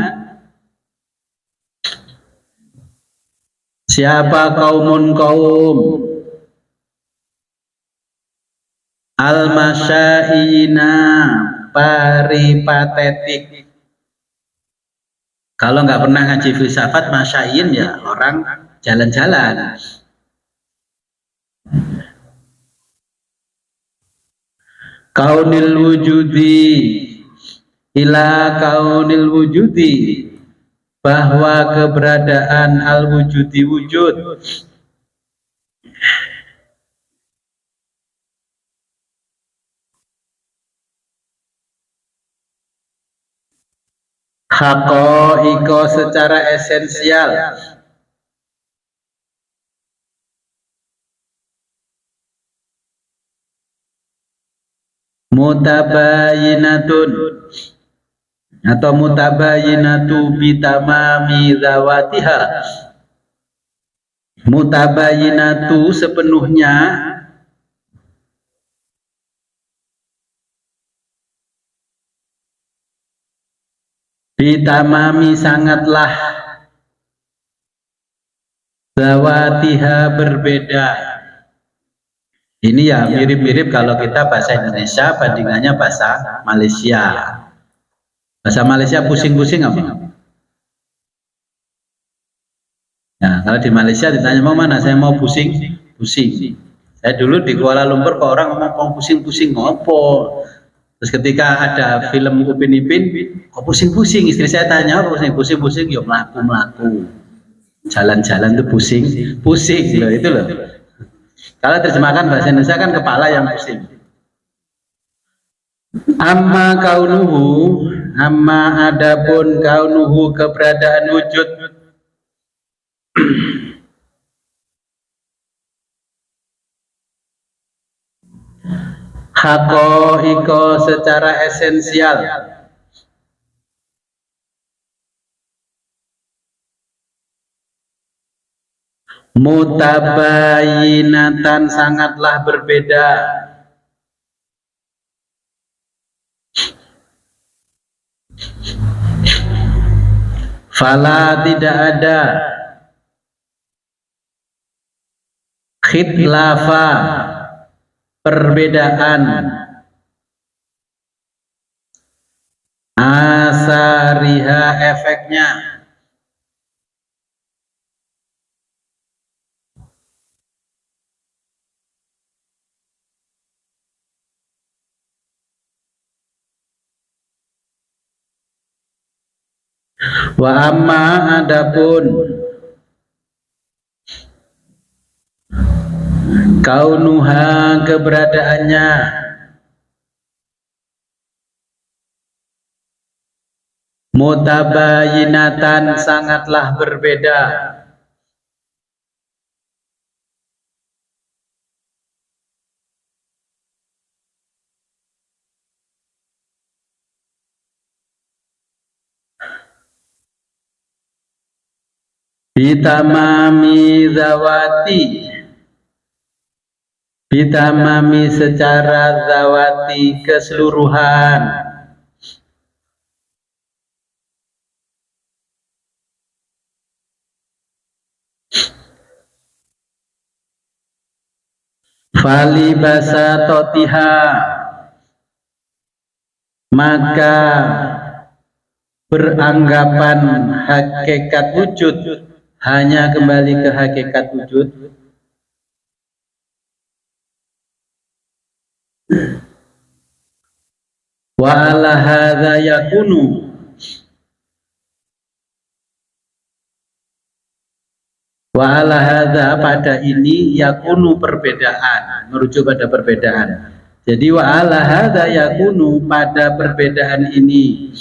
siapa kaum al-masyaina peripatetik. Kalau nggak pernah ngaji filsafat, masyain ya orang jalan-jalan. Kaunil wujudi ila kaunil wujudi, bahwa keberadaan al-wujudi wujud Haqaiqa secara esensial, mutabayinatun atau mutabayinatu bitamami zawatiha. Mutabayinatu sepenuhnya bitamami sangatlah zawatiha berbeda. Ini ya mirip-mirip kalau kita bahasa Indonesia bandingannya bahasa Malaysia. Bahasa Malaysia pusing-pusing apa? Nah, kalau di Malaysia ditanya mau mana, saya mau pusing. Saya dulu di Kuala Lumpur kok orang ngomong kok pusing-pusing ngopo. Terus ketika ada film Upin Ipin, kok pusing-pusing, istri saya tanya apa pusing-pusing, yuk melaku. Jalan-jalan itu pusing loh, itu loh. Kalau terjemahkan bahasa Indonesia kan kepala yang pusing. Amma kaunuhu, amma adapun kaunuhu keberadaan wujud. Haqaiqa secara esensial, mutabayinatan sangatlah berbeda, fala tidak ada khitlafa perbedaan asariha efeknya wa amma adapun kaunuha keberadaannya mutabayinatan sangatlah berbeda, bitamami zawati, bitamami secara zawati keseluruhan, fali basatotiha maka beranggapan hakikat wujud hanya kembali ke hakikat wujud. Wa ala hadza yakunu, wa ala hadza pada ini yakunu perbedaan, merujuk pada perbedaan. Jadi wa ala hadza yakunu pada perbedaan ini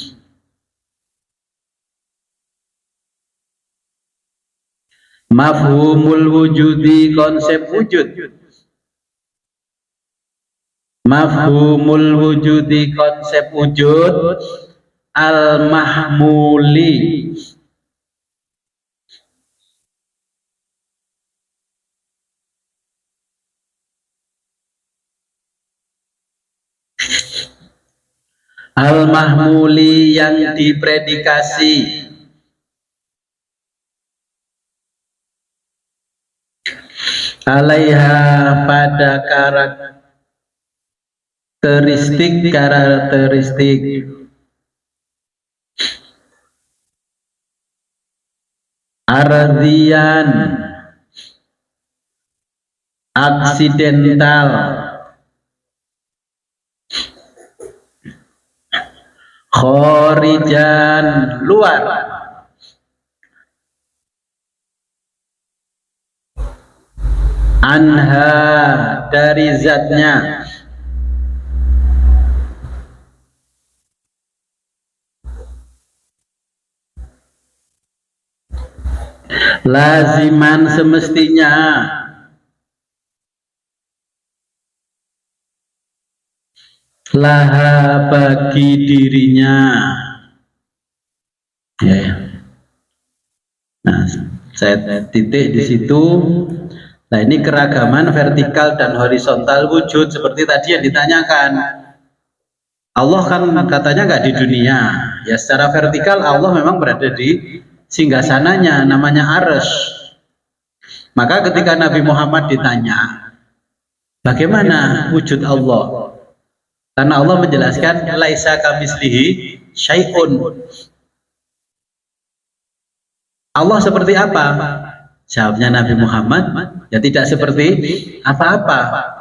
mafhumul wujudi konsep wujud, mafhumul wujudi konsep wujud al mahmuli al mahmuli yang dipredikasi alaiha pada karakteristik ardian aksidental khorijan luar anha dari zatnya laziman semestinya, laha bagi dirinya. Ya. Nah, saya titik di situ. Nah, ini keragaman vertikal dan horizontal wujud seperti tadi yang ditanyakan. Allah kan katanya nggak di dunia. Ya, secara vertikal Allah memang berada di singgasananya, namanya Arsy. Maka ketika Nabi Muhammad ditanya, bagaimana wujud Allah? Karena Allah menjelaskan laisa kamitslihi syai'un. Allah seperti apa? Jawabnya Nabi Muhammad, ya tidak seperti apa-apa.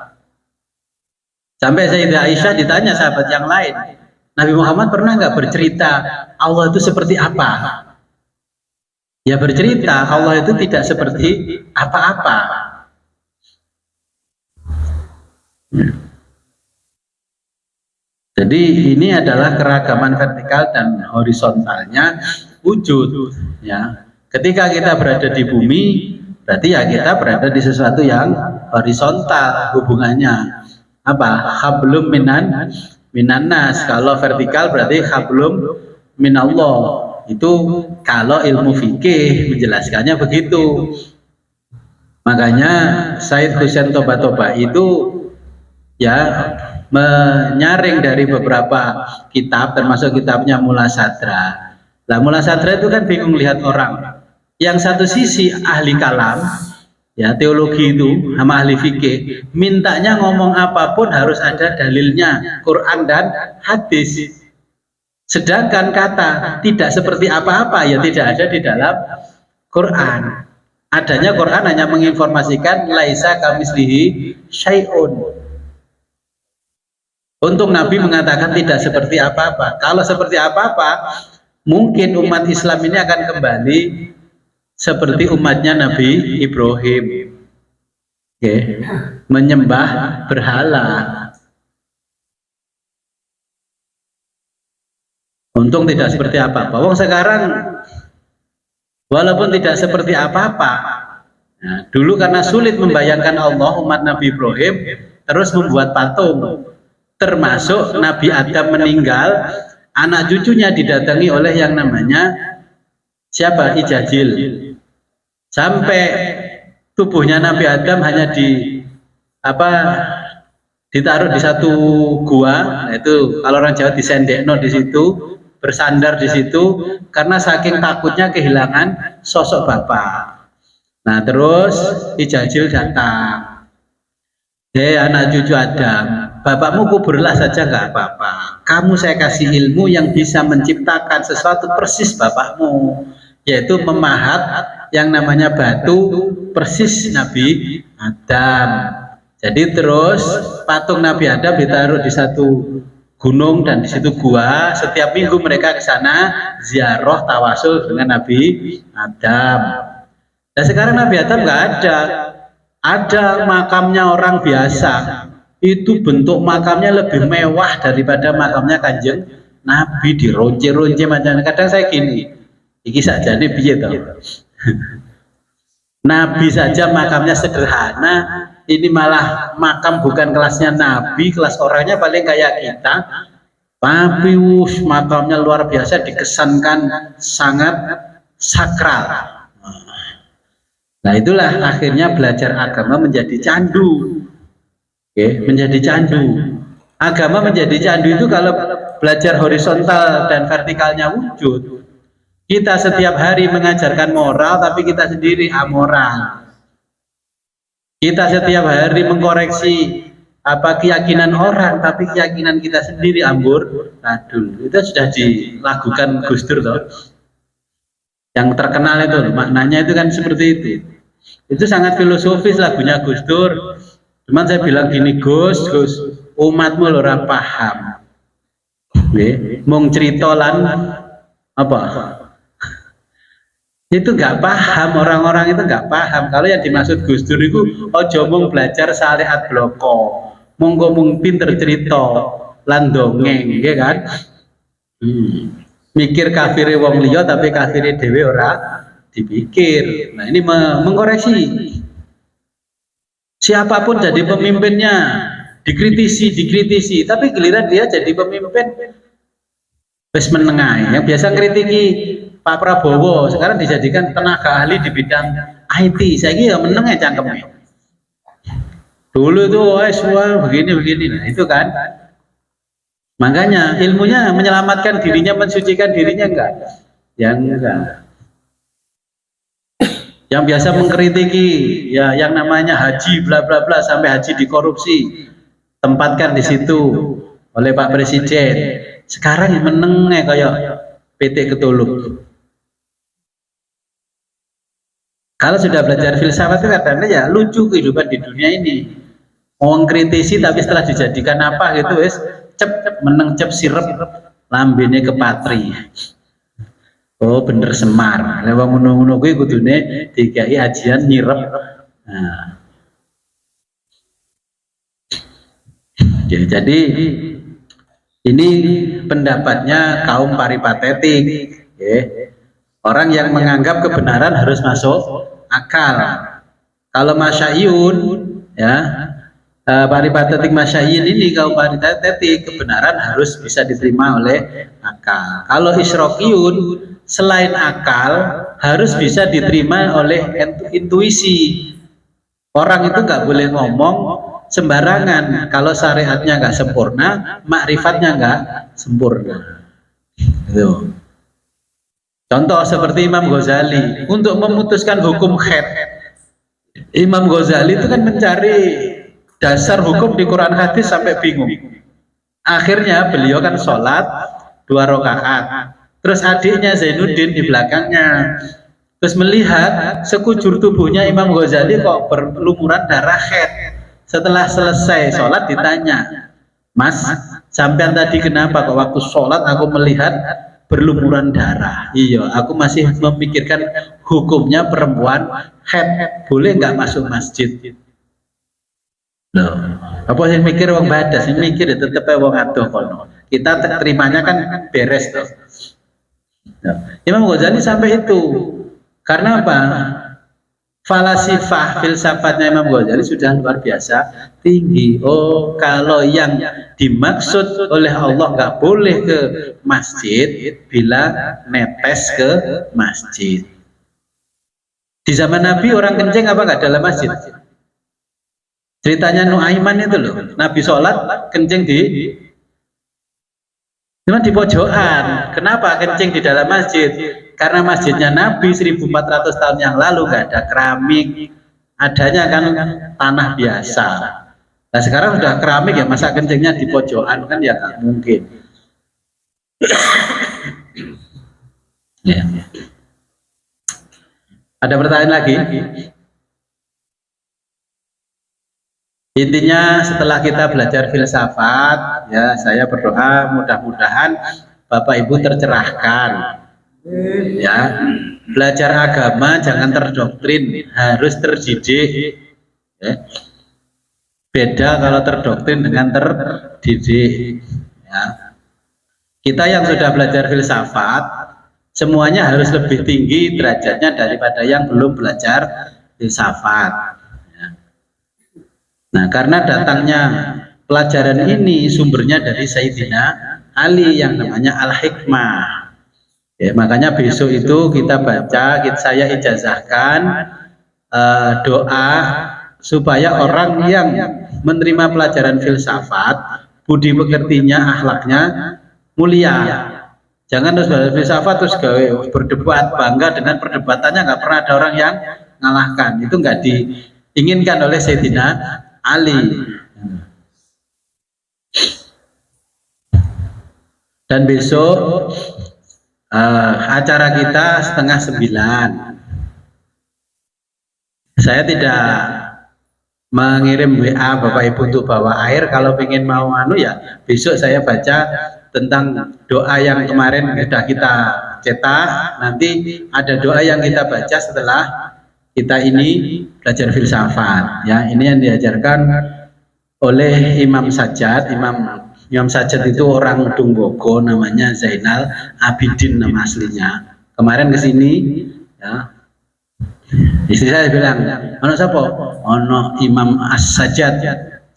Sampai Sayyidah Aisyah ditanya sahabat yang lain, Nabi Muhammad pernah nggak bercerita Allah itu seperti apa? Ya bercerita Allah itu tidak seperti apa-apa. Jadi ini adalah keragaman vertikal dan horizontalnya wujud. Ya, ketika kita berada di bumi, berarti ya kita berada di sesuatu yang horizontal hubungannya. Apa? Hablum minannas. Kalau vertikal berarti hablum minallah. Itu kalau ilmu fikih menjelaskannya begitu. Makanya Said Husain Toba itu ya menyaring dari beberapa kitab, termasuk kitabnya Mula Sadra. Nah, Mula Sadra itu kan bingung lihat orang. Yang satu sisi ahli kalam, ya teologi itu sama ahli fikih, mintanya ngomong apapun harus ada dalilnya, Quran dan hadis. Sedangkan kata tidak seperti apa-apa ya tidak ada di dalam Quran. Adanya Quran hanya menginformasikan laisa kamitslihi syai'un. Untuk Nabi mengatakan tidak seperti apa-apa. Kalau seperti apa-apa, mungkin umat Islam ini akan kembali seperti umatnya Nabi Ibrahim, menyembah berhala. Untung tidak seperti apa-apa. Wong sekarang walaupun tidak seperti apa-apa, nah, dulu karena sulit membayangkan Allah, umat Nabi Ibrahim terus membuat patung. Termasuk Nabi Adam meninggal, anak cucunya didatangi oleh yang namanya siapa? Ijajil. Sampai tubuhnya Nabi Adam hanya ditaruh di satu gua, itu kalau orang Jawa disendekno di situ, bersandar di situ karena saking takutnya kehilangan sosok bapak. Nah, terus Ijajil datang. Anak cucu Adam, bapakmu kuburlah saja nggak apa-apa. Kamu saya kasih ilmu yang bisa menciptakan sesuatu persis bapakmu, yaitu memahat yang namanya batu persis Nabi Adam. Jadi terus patung Nabi Adam ditaruh di satu gunung dan di situ gua. Setiap minggu mereka ke sana ziarah tawasul dengan Nabi Adam. Dan sekarang Nabi Adam nggak ada. Ada makamnya orang biasa, itu bentuk makamnya lebih mewah daripada makamnya Kanjeng Nabi, dironce-ronce macam. Kadang saya gini, iki saja nih piye toh. Nabi saja makamnya sederhana, ini malah makam bukan kelasnya Nabi, kelas orangnya paling kayak kita. Tapi makamnya luar biasa, dikesankan sangat sakral. Nah, itulah akhirnya belajar agama menjadi candu. Menjadi candu. Agama menjadi candu itu kalau belajar horizontal dan vertikalnya wujud. Kita setiap hari mengajarkan moral, tapi kita sendiri amoral. Kita setiap hari mengkoreksi keyakinan orang, tapi keyakinan kita sendiri amburadul. Itu sudah dilakukan Gus Dur toh. Yang terkenal itu maknanya itu kan seperti itu. Itu sangat filosofis lagunya Gus Dur. Cuman saya bilang gini, Gus, umatmu ora paham. Mung cerita lan apa? Itu nggak paham, orang-orang itu nggak paham. Kalau yang dimaksud Gus Dur itu ojo mung belajar syariat bloko, mung pinter cerita lan dongeng, ya kan? Mikir kafire wong liya tapi kafire dhewe ora dipikir. Nah ini mengkoreksi. Siapapun jadi pemimpinnya, dikritisi, tapi giliran dia jadi pemimpin wis menengah. Yang biasa kritiki Pak Prabowo sekarang dijadikan tenaga ahli di bidang IT. Saya kira meneng ya cangkemnya. Dulu tuh begini. Nah itu kan. Makanya ilmunya menyelamatkan dirinya, mensucikan dirinya enggak? Yang enggak. Yang biasa mengkritiki ya yang namanya haji bla bla bla sampai haji dikorupsi, tempatkan di situ oleh Pak Presiden. Sekarang menengnya kayak PT Ketulung. Kalau sudah belajar filsafat itu kadang-kadang ya lucu kehidupan di dunia ini. Mau kritisi tapi setelah dijadikan apa gitu wis meneng cep sirep lambene kepatri. Oh bener Semar. Lewat ngono-ngono kuwi kudune dikai ajian nyirep. Nah. Jadi ini pendapatnya kaum paripatetik, orang yang menganggap kebenaran harus masuk akal. Kalau masyayun, ya paripatetik masyayun ini kaum paripatetik kebenaran harus bisa diterima oleh akal. Kalau isrokiyun selain akal harus bisa diterima oleh intuisi. Orang itu nggak boleh ngomong sembarangan. Kalau syariatnya nggak sempurna, makrifatnya nggak sempurna. Gitu. Contoh seperti Imam Ghazali untuk memutuskan hukum khed. Imam Ghazali itu kan mencari dasar hukum di Quran hadis sampai bingung. Akhirnya beliau kan sholat 2 rakaat. Terus adiknya Zainuddin di belakangnya. Terus melihat sekujur tubuhnya Imam Ghazali kok berlumuran darah khed. Setelah selesai sholat ditanya, Mas, sampean tadi kenapa kok waktu sholat aku melihat berlumuran darah? Iya, aku masih memikirkan hukumnya perempuan haid, boleh nggak masuk masjid? Loh, apa yang mikir wong badas, yang mikir ya tetep wong adoh kono. Kita terimanya kan beres tuh. Nah, Imam Ghazali sampai itu. Karena apa? Falasifah filsafatnya Imam Ghazali sudah luar biasa tinggi. Oh, kalau yang dimaksud oleh Allah nggak boleh ke masjid bila netes ke masjid. Di zaman Nabi orang kencing apa nggak dalam masjid? Ceritanya Nuaiman itu loh, Nabi sholat kencing cuma di pojokan. Kenapa kencing di dalam masjid? Karena masjidnya Nabi 1400 tahun yang lalu nggak ada keramik, adanya kan tanah biasa. Nah sekarang udah keramik ya, masa kencingnya di pojokan kan ya nggak mungkin. Ya. Ada pertanyaan lagi? Intinya setelah kita belajar filsafat, ya saya berdoa mudah-mudahan Bapak Ibu tercerahkan. Ya, belajar agama jangan terdoktrin, harus terdidik. Ya. Beda kalau terdoktrin dengan terdidik. Ya. Kita yang sudah belajar filsafat, semuanya harus lebih tinggi derajatnya daripada yang belum belajar filsafat. Nah, karena datangnya pelajaran ini sumbernya dari Sayyidina Ali yang namanya Al-Hikmah. Ya, makanya besok itu kita baca, saya ijazahkan doa supaya orang yang menerima pelajaran filsafat, budi pekertinya, akhlaknya mulia. Jangan terus belajar filsafat terus berdebat, bangga dengan perdebatannya, nggak pernah ada orang yang ngalahkan. Itu nggak diinginkan oleh Sayyidina Ali. Dan besok acara kita 8:30. Saya tidak mengirim WA Bapak Ibu untuk bawa air. Kalau ingin mau ya besok saya baca tentang doa yang kemarin sudah kita cetak. Nanti ada doa yang kita baca setelah kita ini belajar filsafat. Ya, ini yang diajarkan oleh Imam Sajjad. Imam Sajjad itu orang Dumbogo, namanya Zainal Abidin nama aslinya. Kemarin ke sini, ya, Istri saya bilang, ono siapa? Ono Imam As-Sajjad.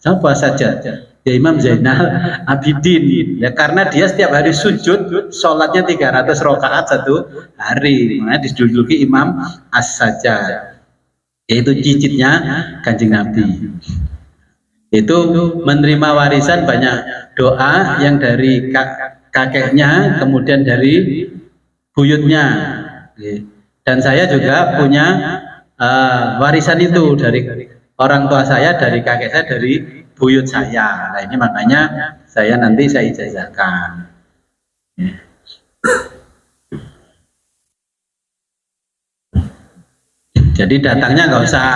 Siapa As-Sajjad? Ya Imam Zainal Abidin. Ya karena dia setiap hari sujud, sholatnya 300 rakaat satu hari. Makanya dijuluki Imam As-Sajjad. Yaitu cicitnya Kanjeng Nabi. Itu menerima warisan banyak doa yang dari kakeknya, kemudian dari buyutnya. Dan saya juga punya warisan itu dari orang tua saya, dari kakek saya, dari buyut saya. Nah ini makanya saya nanti saya ijazahkan. Jadi datangnya nggak usah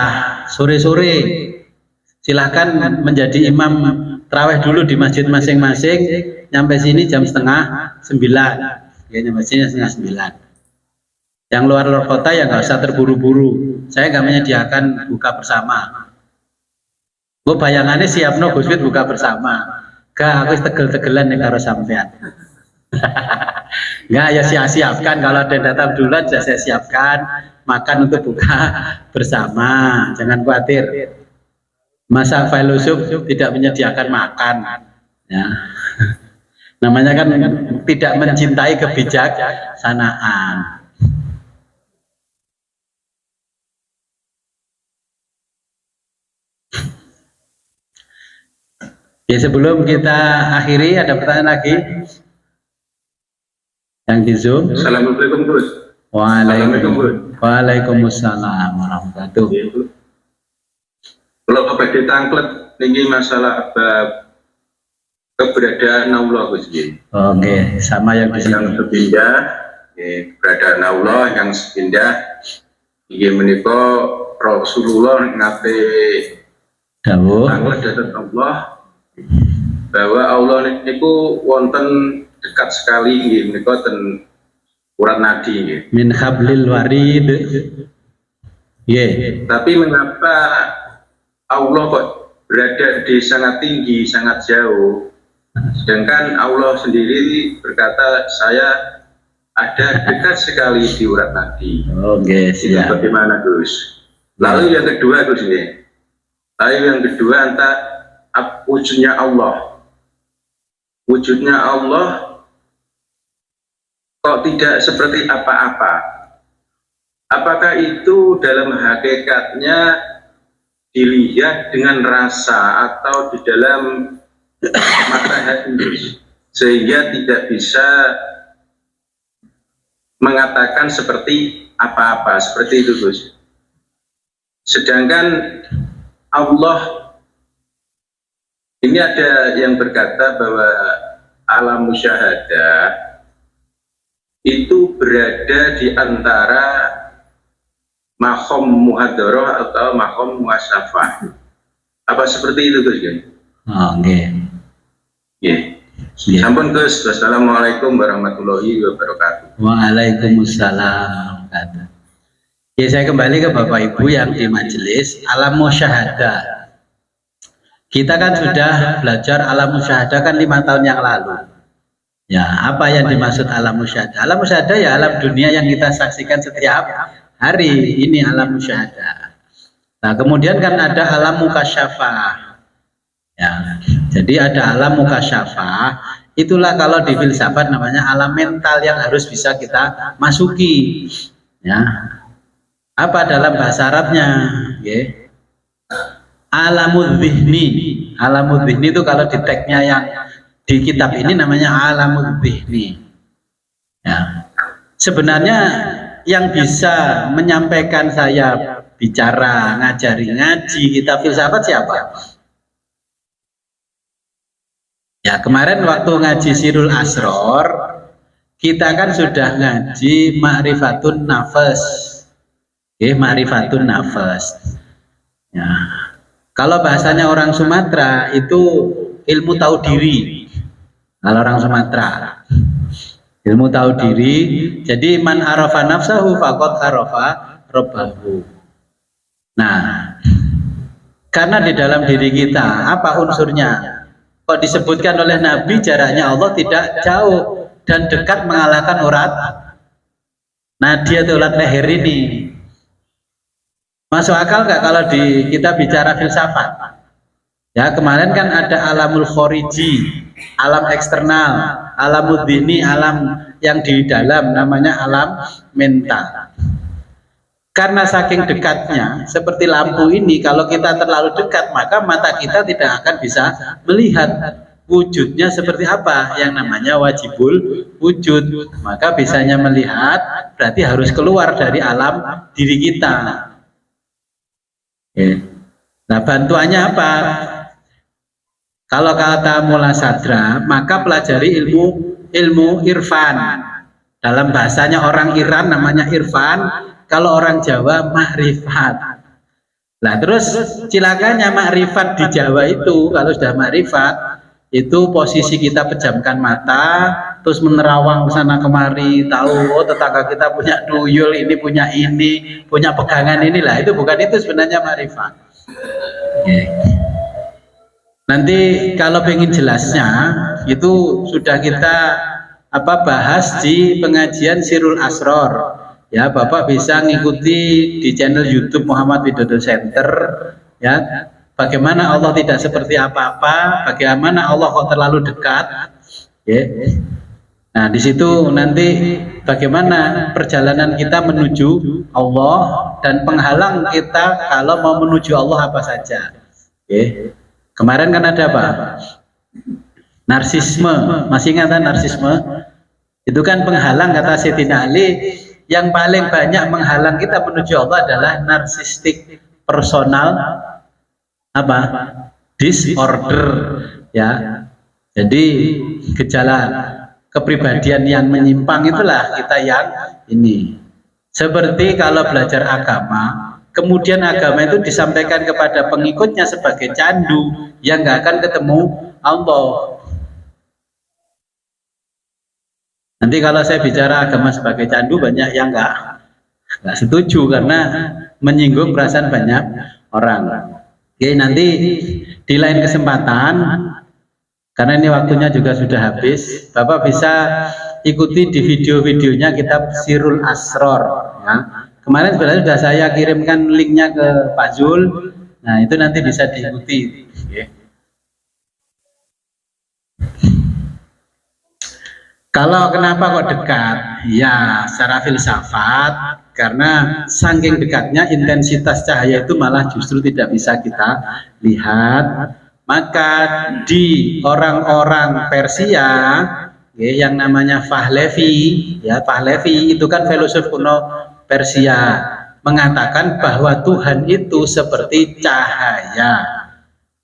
sore-sore. Silahkan menjadi imam tarawih dulu di masjid masing-masing. Nyampe sini jam 8:30. Ya, nyampe sini 8:30. Yang luar kota ya nggak usah terburu-buru. Saya nggak menyediakan buka bersama. Gue bayangannya siap no Gus Fit buka bersama. Gak, aku tegel-tegelan nih karo sampean. Nggak ya siapkan kalau ada yang datang duluan saya siapkan makan untuk buka bersama. Jangan khawatir. Masa filosof tidak menyediakan makan. Ya. Namanya kan tidak mencintai kebijaksanaan. Ya, sebelum kita akhiri ada pertanyaan lagi yang di Zoom. Assalamualaikum Gus. Waalaikumsalam warahmatullahi wabarakatuh. Kalau badhe tangklet niki masalah bab keberadaan Allah Gus. Oke, sama yang di sini. Yang sepindah keberadaan Allah yang sepindah inggih menika Rasulullah ngate dawuh tangklet dhateng Allah bahwa Allah niku wonten dekat sekali nggih menika ten urat nadi nggih. Min hablil warid. Yeah. Tapi mengapa Allah kok berada di sangat tinggi, sangat jauh, sedangkan Allah sendiri berkata saya ada dekat sekali di urat nadi. Oke, Itu siap. bagaimana Gus? Lalu yang kedua Gus ini, lalu yang kedua wujudnya Allah. Wujudnya Allah kok tidak seperti apa-apa. Apakah itu dalam hakikatnya dilihat dengan rasa atau di dalam mata hati sehingga tidak bisa mengatakan seperti apa-apa, seperti itu Gus. Sedangkan Allah ini ada yang berkata bahwa alam musyahadah itu berada di antara makom muhadharah atau makom muasyafah. Apa seperti itu Gus? Oke. Ya. Yeah. Sampun Gus. Wassalamualaikum warahmatullahi wabarakatuh. Waalaikumsalam. Ya, saya kembali ke Bapak Ibu yang di majelis alam musyahadah. Kita kan sudah belajar alam musyahadah kan 5 tahun yang lalu. Ya, apa yang dimaksud alam musyahadah? Alam musyahadah ya alam dunia yang kita saksikan setiap hari. Ini alam musyahadah. Nah, kemudian kan ada alam mukasyafah. Ya, jadi ada alam mukasyafah. Itulah kalau di filsafat namanya alam mental yang harus bisa kita masuki. Ya. Apa dalam bahasa Arabnya? Ya. Alamul dhihni. Alamul dhihni itu kalau di tagnya yang di kitab ini namanya alamul dhihni. Ya. Sebenarnya yang bisa menyampaikan saya bicara, ngajari ngaji, kita filsafat siapa? Ya, kemarin waktu ngaji Sirul Asror, kita kan sudah ngaji Ma'rifatun Nafas. Ma'rifatun Nafas. Ya. Kalau bahasanya orang Sumatera itu ilmu tahu diri. Kalau orang Sumatera ilmu tahu diri. Jadi man arafa nafsahu faqad arafa rabbahu. Nah, karena di dalam diri kita apa unsurnya? Kok disebutkan oleh Nabi jaraknya Allah tidak jauh dan dekat mengalahkan urat nadi atau urat leher ini. Masuk akal nggak kalau kita bicara filsafat? Ya, kemarin kan ada alamul khoriji, alam eksternal, alamul dini, alam yang di dalam, namanya alam mental. Karena saking dekatnya, seperti lampu ini, kalau kita terlalu dekat, maka mata kita tidak akan bisa melihat wujudnya seperti apa, yang namanya wajibul wujud. Maka bisanya melihat, berarti harus keluar dari alam diri kita. Nah, bantuannya apa? Kalau kata Mula Sadra, maka pelajari ilmu irfan. Dalam bahasanya orang Iran namanya irfan, kalau orang Jawa makrifat. Nah, terus cilakanya makrifat di Jawa itu, kalau sudah makrifat, itu posisi kita pejamkan mata, terus menerawang sana kemari, tahu oh tetangga kita punya tuyul, ini, punya pegangan inilah, itu bukan itu sebenarnya makrifat. Nanti kalau pengen jelasnya itu sudah kita bahas di pengajian Sirul Asror. Ya, Bapak bisa ngikuti di channel YouTube Muhammad Widodo Center. Ya, bagaimana Allah tidak seperti apa-apa, bagaimana Allah kok terlalu dekat. Ya. Nah, di situ nanti bagaimana perjalanan kita menuju Allah dan penghalang kita kalau mau menuju Allah apa saja. Ya. Kemarin kan ada apa? Narsisme, masih ingat narsisme? Itu kan penghalang, kata Sayyidina Ali, yang paling banyak menghalang kita menuju Allah adalah narsistik personal disorder, ya. Jadi gejala kepribadian yang menyimpang itulah kita yang ini. Seperti kalau belajar agama, kemudian agama itu disampaikan kepada pengikutnya sebagai candu yang nggak akan ketemu Allah. Nanti kalau saya bicara agama sebagai candu, banyak yang nggak setuju karena menyinggung perasaan banyak orang. Oke, nanti di lain kesempatan, karena ini waktunya juga sudah habis, Bapak bisa ikuti di video-videonya kitab Sirul Asror. Ya. Kemarin sebenarnya sudah saya kirimkan linknya ke Pak Zul. Nah, itu nanti bisa diikuti. Kalau kenapa kok dekat? Ya, secara filsafat, karena saking dekatnya intensitas cahaya itu malah justru tidak bisa kita lihat. Maka di orang-orang Persia, yang namanya Pahlavi, ya Pahlavi itu kan filosof kuno Persia, mengatakan bahwa Tuhan itu seperti cahaya.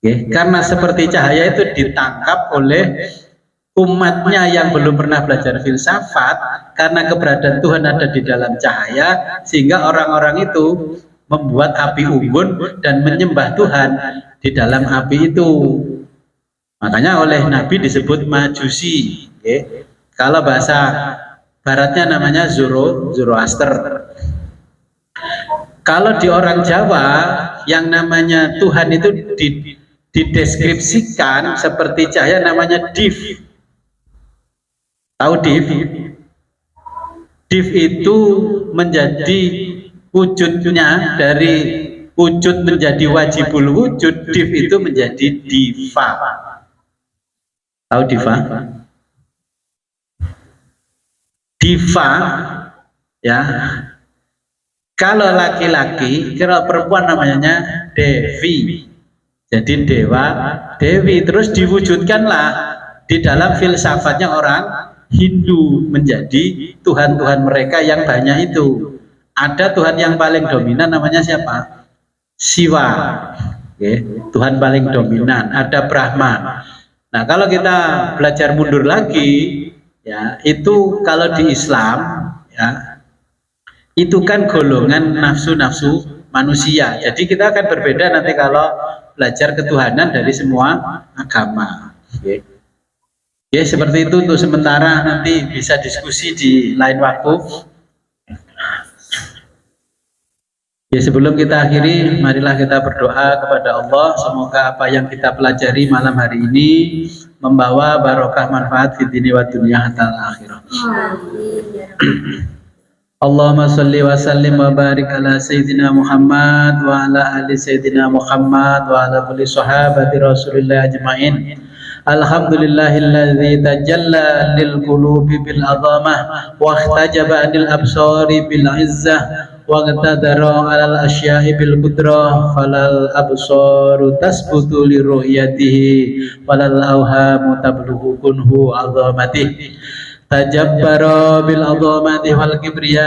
Karena seperti cahaya itu ditangkap oleh umatnya yang belum pernah belajar filsafat, karena keberadaan Tuhan ada di dalam cahaya, sehingga orang-orang itu membuat api unggun dan menyembah Tuhan di dalam api itu. Makanya oleh Nabi disebut Majusi. Kalau bahasa baratnya namanya Zoroaster. Kalau di orang Jawa yang namanya Tuhan itu dideskripsikan seperti cahaya, namanya div. Tahu div? Div itu menjadi wujudnya, dari wujud menjadi wajibul wujud, div itu menjadi diva. Tahu diva? Diva, ya. Kalau laki-laki, kalau perempuan namanya Devi. Jadi dewa, dewi, terus diwujudkanlah di dalam filsafatnya orang Hindu menjadi Tuhan-Tuhan mereka yang banyak itu. Ada Tuhan yang paling dominan, namanya siapa? Siwa. Tuhan paling dominan. Ada Brahma. Nah, kalau kita belajar mundur lagi, ya, itu kalau di Islam, ya, itu kan golongan nafsu-nafsu manusia. Jadi kita akan berbeda nanti kalau belajar ketuhanan dari semua agama. Ya, seperti itu untuk sementara, nanti bisa diskusi di lain waktu. Ya, sebelum kita akhiri, marilah kita berdoa kepada Allah, semoga apa yang kita pelajari malam hari ini membawa barokah manfaat di dunia wa dunia hatta akhirah. Allahumma salli wa sallim wa barik ala Sayyidina Muhammad wa ala ali Sayyidina Muhammad wa ala kulli sahabati Rasulillah ajma'in. Alhamdulillahilladzi tajalla lil qulubi bil azamah wa ihtajaba anil absari bil izzah wa qtadara alal asya'i bil qudrah falal absaru tasbutu li ru'yatihi walal awhamu tablughu kunhu azamatihi. Tajabbara bil azamati wal kibriya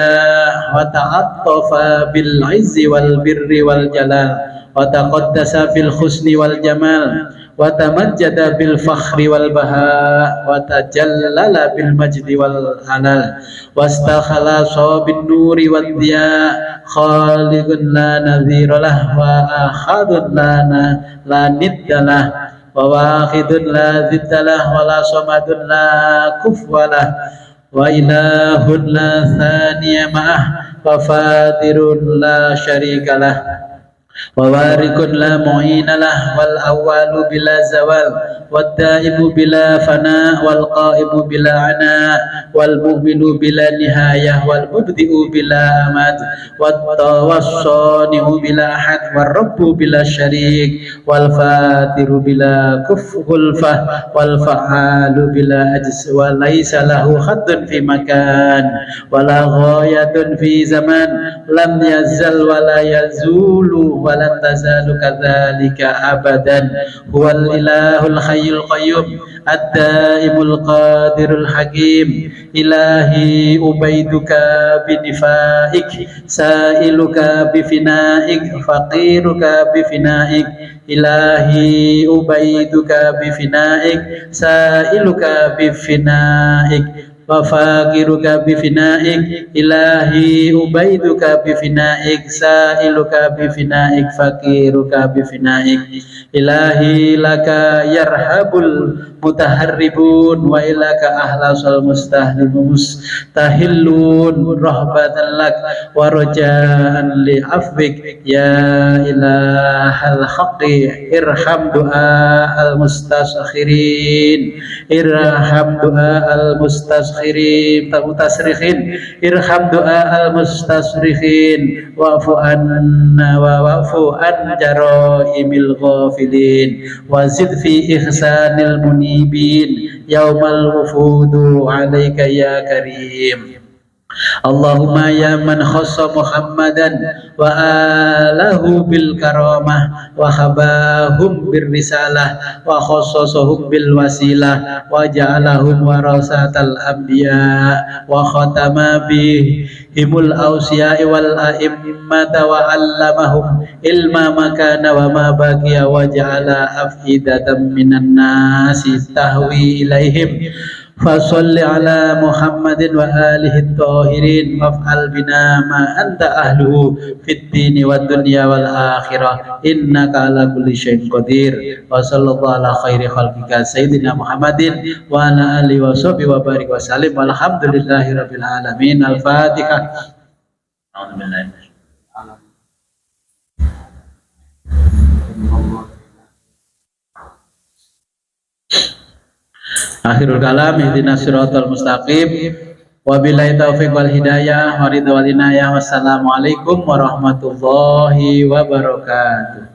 wa ta'attafa bil izzi wal birri wal jalal wa taqaddasa bil husni wal jamal wa tamajjada bil fakhri wal baha wa tajallala bil majdi wal halal wastakhlasa bin nuri wad diya khaliqun la nadhira lah wa ahadun la niddalah wa wahidun la ziddalah wa la samadun la kufwalah wa ilahun la thaniya ma'ah wa fatirun la syarikalah wa warikun la mu'ina lah wal awwalu bila zawal wad daimu bila fana wal qaimu bila ana wal mu'minu bila nihayah wal mubdi'u bila amad wat tawassani'u bila ahad war rabbu bila syarik wal fatiru bila kufulfah wal fa'alu bila ajz wa laisa lahu haddun fi makan wala ghayatun fi zaman lam yazal wala yazulu walan tazalu kadzalika abadan huwal ilahul hayyul qayyum ad-daimul qadirul hakim ilahi ubaiduka binifaik sailuka bifinaik faqiruka bifinaik ilahi ubaiduka bifinaik sailuka bifinaik wa faqiruka bifinaik ilahi ubaiduka bifinaik sailuka bifinaik faqiruka bifinaik ilahi laka yarhabul mutaharribun wa ilaka ahlasal mustahillun rahbatan lak wa rajaan li afwik ya ilahal haqqi irham du'a al mustasakhirin irham du'a al mustasakhirin mutasrikhin irham du'a al mustasrikhin wa'fu anna wa'fu an jaraimil ghafilin wa zid fi ihsanil munibin yaumal wufudu alaika ya karim. Allahumma ya man khassa Muhammadan wa alahu bil karamah wa khabahum bir risalah wa khassasahum bil wasilah wa ja'alahum warasatal anbiya wa khatama bihimul awsiya'i wal a'immata wa 'allamahum ilma makana wa ma baqiya wa ja'ala afidatan minan nasi tahwi ilaihim fasalli ala Muhammadin wa alihi tahirin waf'al bina ma anta ahluhu fid dini wad dunya wal akhirah innaka ala kulli syai'in qadir wa sallallahu ala khairi khalqika sayyidina Muhammadin wa ala alihi wa sahbihi wa barik wa sallim walhamdulillahi rabbil alamin. Al-Fatihah. A'udzubillahi akhirul kalam ihdinas siratal mustaqim wabillahi taufiq wal hidayah wa ridha wal inayah wassalamu alaikum warahmatullahi wabarakatuh.